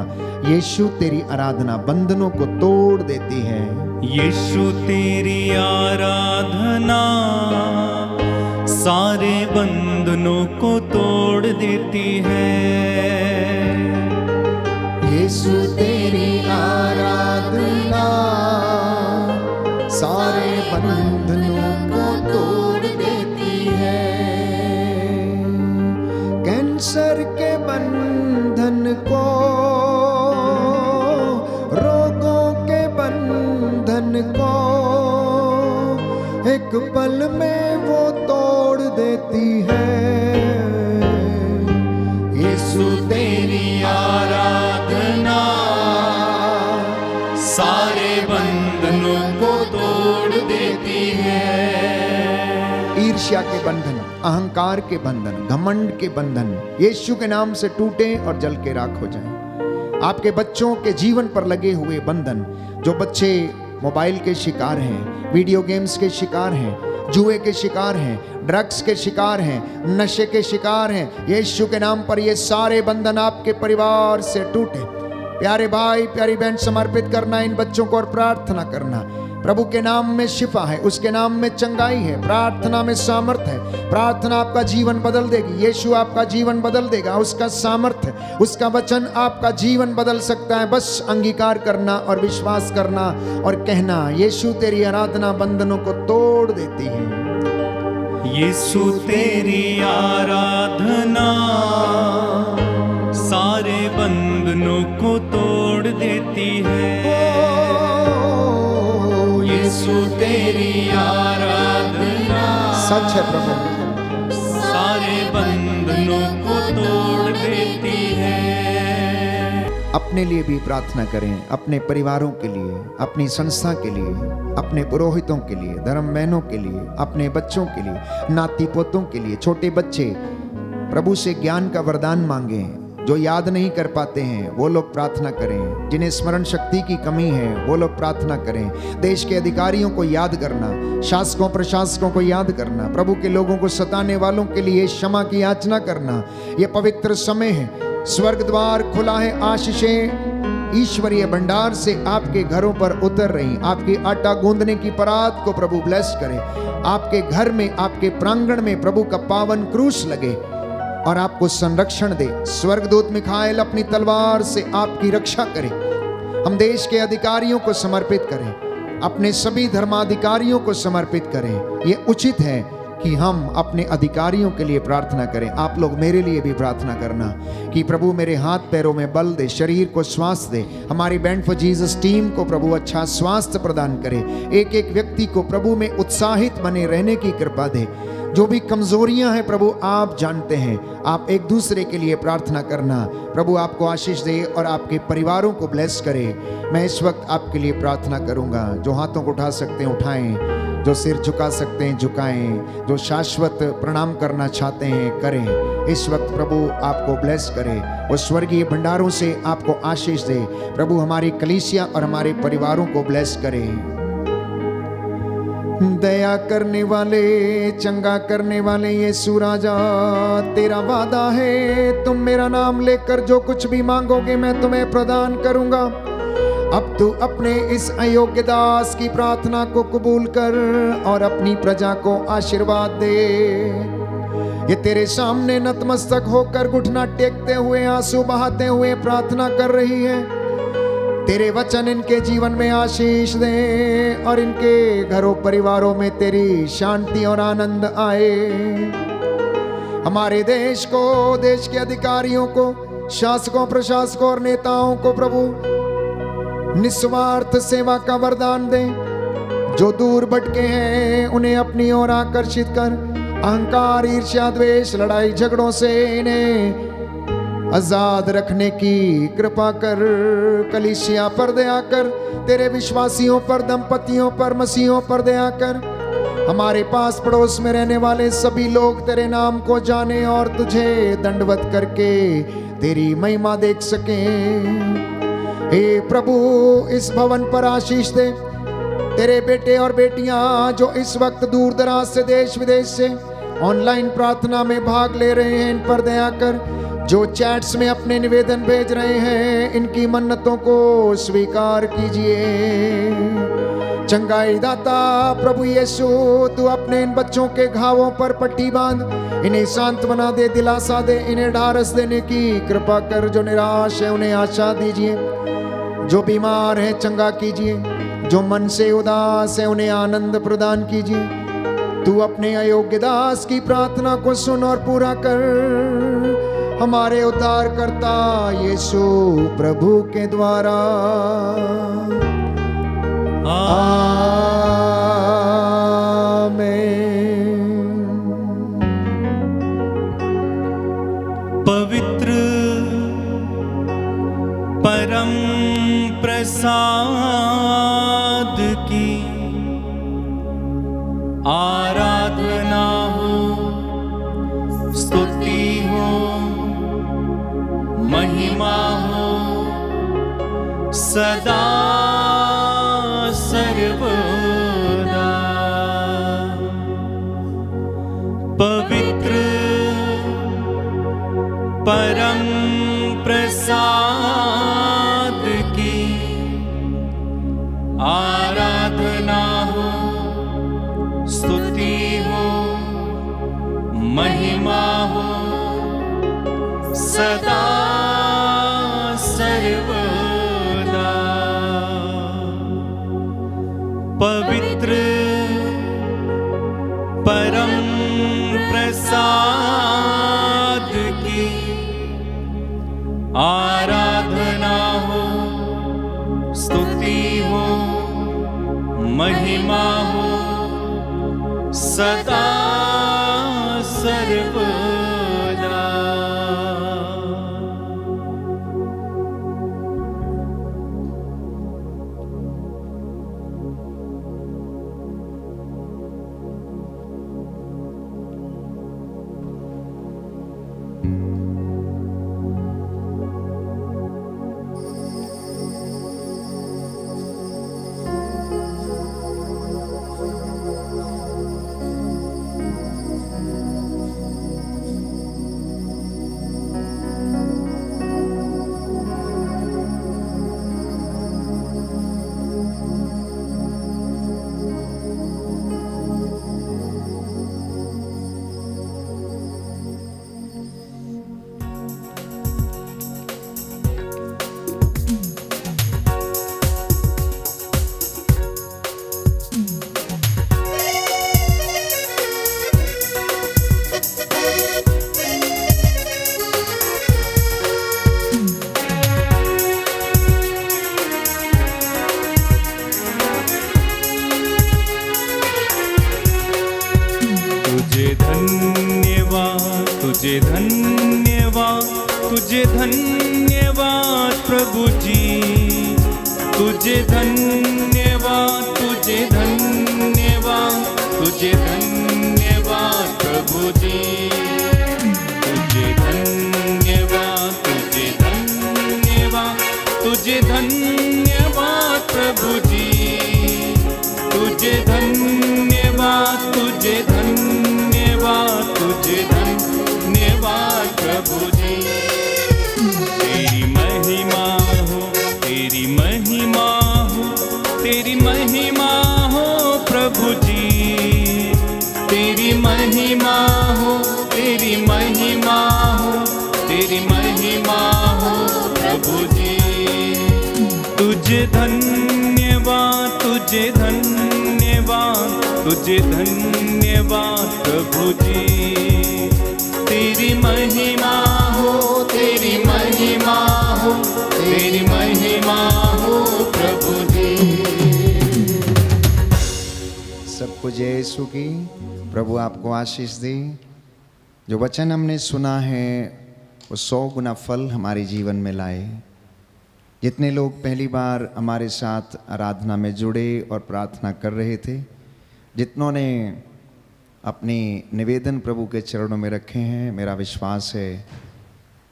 यीशु तेरी आराधना बंधनों को तोड़ देती है। यीशु तेरी आराधना सारे बंधनों को तोड़ देती है। यीशु तेरी आराधना सारे बंधनों को तोड़ देती है। कैंसर के बंधन को, रोगों के बंधन को एक पल में वो तोड़ देती है। यीशु तेरी आराधना सारे बंधनों को तोड़ देती है। ईर्ष्या के बंधन, अहंकार के बंधन, घमंड के बंधन यीशु के नाम से टूटे और जल के राख हो जाएं। आपके बच्चों के जीवन पर लगे हुए बंधन, जो बच्चे मोबाइल के शिकार हैं, वीडियो गेम्स के शिकार हैं, जुए के शिकार हैं, ड्रग्स के शिकार हैं, नशे के शिकार हैं, यीशु के नाम पर ये सारे बंधन आपके परिवार से टूटे। प्यारे भाई प्यारी बहन, समर्पित करना इन बच्चों को और प्रार्थना करना। प्रभु के नाम में शिफा है, उसके नाम में चंगाई है, प्रार्थना में सामर्थ्य है। प्रार्थना आपका जीवन बदल देगी, यीशु आपका जीवन बदल देगा। उसका सामर्थ्य, उसका वचन आपका जीवन बदल सकता है। बस अंगीकार करना और विश्वास करना और कहना, यीशु तेरी आराधना बंधनों को तोड़ देती है। यीशु तेरी आराधना सारे बंधनों को तोड़ देती है। यीशु तेरी आराधना सच है प्रभु, सारे बंधनों को तोड़ देती है। अपने लिए भी प्रार्थना करें, अपने परिवारों के लिए, अपनी संस्था के लिए, अपने पुरोहितों के लिए, धर्म बहनों के लिए, अपने बच्चों के लिए, नाती पोतों के लिए। छोटे बच्चे प्रभु से ज्ञान का वरदान मांगे। जो याद नहीं कर पाते हैं वो लोग प्रार्थना करें। जिन्हें स्मरण शक्ति की कमी है वो लोग प्रार्थना करें। देश के अधिकारियों को याद करना, शासकों प्रशासकों को याद करना, प्रभु के लोगों को सताने वालों के लिए क्षमा की याचना करना। ये पवित्र समय है, स्वर्ग द्वार खुला है, आशीषें ईश्वरीय भंडार से आपके घरों पर उतर रही। आपकी आटा गूंदने की परात को प्रभु ब्लेस करे। आपके घर में, आपके प्रांगण में प्रभु का पावन क्रूस लगे और आपको संरक्षण दे। स्वर्गदूत मिखाएल अपनी तलवार से आपकी रक्षा करे। हम देश के अधिकारियों को समर्पित करें, अपने सभी धर्माधिकारियों को समर्पित करें। ये उचित है कि हम अपने अधिकारियों के लिए प्रार्थना करें। आप लोग मेरे लिए भी प्रार्थना करना कि प्रभु मेरे हाथ पैरों में बल दे, शरीर को स्वास्थ्य दे। हमारी बैंड फॉर जीसस टीम को प्रभु अच्छा स्वास्थ्य प्रदान करे। एक एक व्यक्ति को प्रभु में उत्साहित बने रहने की कृपा दे। जो भी कमजोरियां हैं प्रभु आप जानते हैं। आप एक दूसरे के लिए प्रार्थना करना। प्रभु आपको आशीष दे और आपके परिवारों को ब्लेस करे। मैं इस वक्त आपके लिए प्रार्थना करूंगा। जो हाथों को उठा सकते हैं उठाएं, जो सिर झुका सकते हैं झुकाएं, जो शाश्वत प्रणाम करना चाहते हैं करें। इस वक्त प्रभु आपको ब्लेस करे, वो स्वर्गीय भंडारों से आपको आशीष दे। प्रभु हमारी कलीसिया और हमारे परिवारों को ब्लेस करे। दया करने वाले, चंगा करने वाले यीशु राजा, तेरा वादा है तुम मेरा नाम लेकर जो कुछ भी मांगोगे मैं तुम्हें प्रदान करूंगा। अब तू अपने इस अयोग्य दास की प्रार्थना को कबूल कर और अपनी प्रजा को आशीर्वाद दे। ये तेरे सामने नतमस्तक होकर घुटना टेकते हुए, आंसू बहाते हुए प्रार्थना कर रही है। तेरे वचन इनके जीवन में आशीष दे और इनके घरों परिवारों में तेरी शांति और आनंद आए। हमारे देश को, देश के अधिकारियों को, शासकों प्रशासकों और नेताओं को प्रभु निस्वार्थ सेवा का वरदान दे। जो दूर भटके हैं उन्हें अपनी ओर आकर्षित कर। अहंकार, ईर्ष्या, द्वेष, लड़ाई झगड़ों से इन्हें आजाद रखने की कृपा कर। कलीसिया पर दया कर, तेरे विश्वासियों पर, दंपतियों पर, मसीहों पर दया कर। हमारे पास पड़ोस में रहने वाले सभी लोग तेरे नाम को जाने और तुझे दंडवत करके तेरी महिमा देख सकें। हे प्रभु, इस भवन पर आशीष दे। तेरे बेटे और बेटियां जो इस वक्त दूर दराज से, देश विदेश से ऑनलाइन प्रार्थना में भाग ले रहे हैं, इन पर दया कर। जो चैट्स में अपने निवेदन भेज रहे हैं, इनकी मन्नतों को स्वीकार कीजिए। चंगाई दाता प्रभु यीशु, तू अपने इन बच्चों के घावों पर पट्टी बांध, इन्हें सांत्वना दे, दिलासा दे, इन्हें ढारस देने की कृपा कर। जो निराश है उन्हें आशा दीजिए, जो बीमार है चंगा कीजिए, जो मन से उदास है उन्हें आनंद प्रदान कीजिए। तू अपने अयोग्य दास की प्रार्थना को सुन और पूरा कर। हमारे उद्धारकर्ता यीशु प्रभु के द्वारा। पवित्र परम प्रसाद की आराधना हो, स्तुति हो, महिमा हो सदा सर्वदा। पवित्र परम प्रसाद की आराधना हो, स्तुति हो, महिमा हो सदा सर्वदा। पवित्र परम प्रसाद की आराधना हो, स्तुति हो, महिमा हो सदा सर्वदा। तुझे धन्यवाद, तुझे धन्यवाद प्रभु जी। तुझे धन्यवाद, तुझे धन्यवाद, तुझे धन्यवाद प्रभु जी। तुझे धन्यवाद, तुझे धन्यवाद, तुझे धन्यवाद प्रभु जी। तुझे धन्यवाद, तुझे धन्यवाद, तुझे धन्यवाद प्रभु जी। तेरी महिमा हो, तेरी महिमा हो, तेरी महिमा हो प्रभु जी। तेरी महिमा हो, तेरी महिमा हो, तेरी महिमा हो प्रभु जी। तुझे धन्यवाद, तुझे धन्यवाद, तुझे धन्यवाद प्रभु जी। तेरी महिमा हो, तेरी महिमा हो, तेरी महिमा हो प्रभु जी। सबको जय यीशु की। प्रभु आपको आशीष दे। जो वचन हमने सुना है वो 100 गुना फल हमारे जीवन में लाए। जितने लोग पहली बार हमारे साथ आराधना में जुड़े और प्रार्थना कर रहे थे, जितनों ने अपनी निवेदन प्रभु के चरणों में रखे हैं, मेरा विश्वास है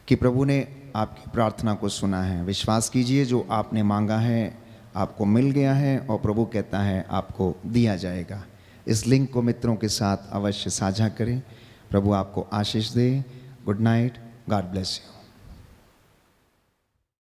कि प्रभु ने आपकी प्रार्थना को सुना है। विश्वास कीजिए, जो आपने मांगा है आपको मिल गया है और प्रभु कहता है आपको दिया जाएगा। इस लिंक को मित्रों के साथ अवश्य साझा करें। प्रभु आपको आशीष दे। Good night, God bless you.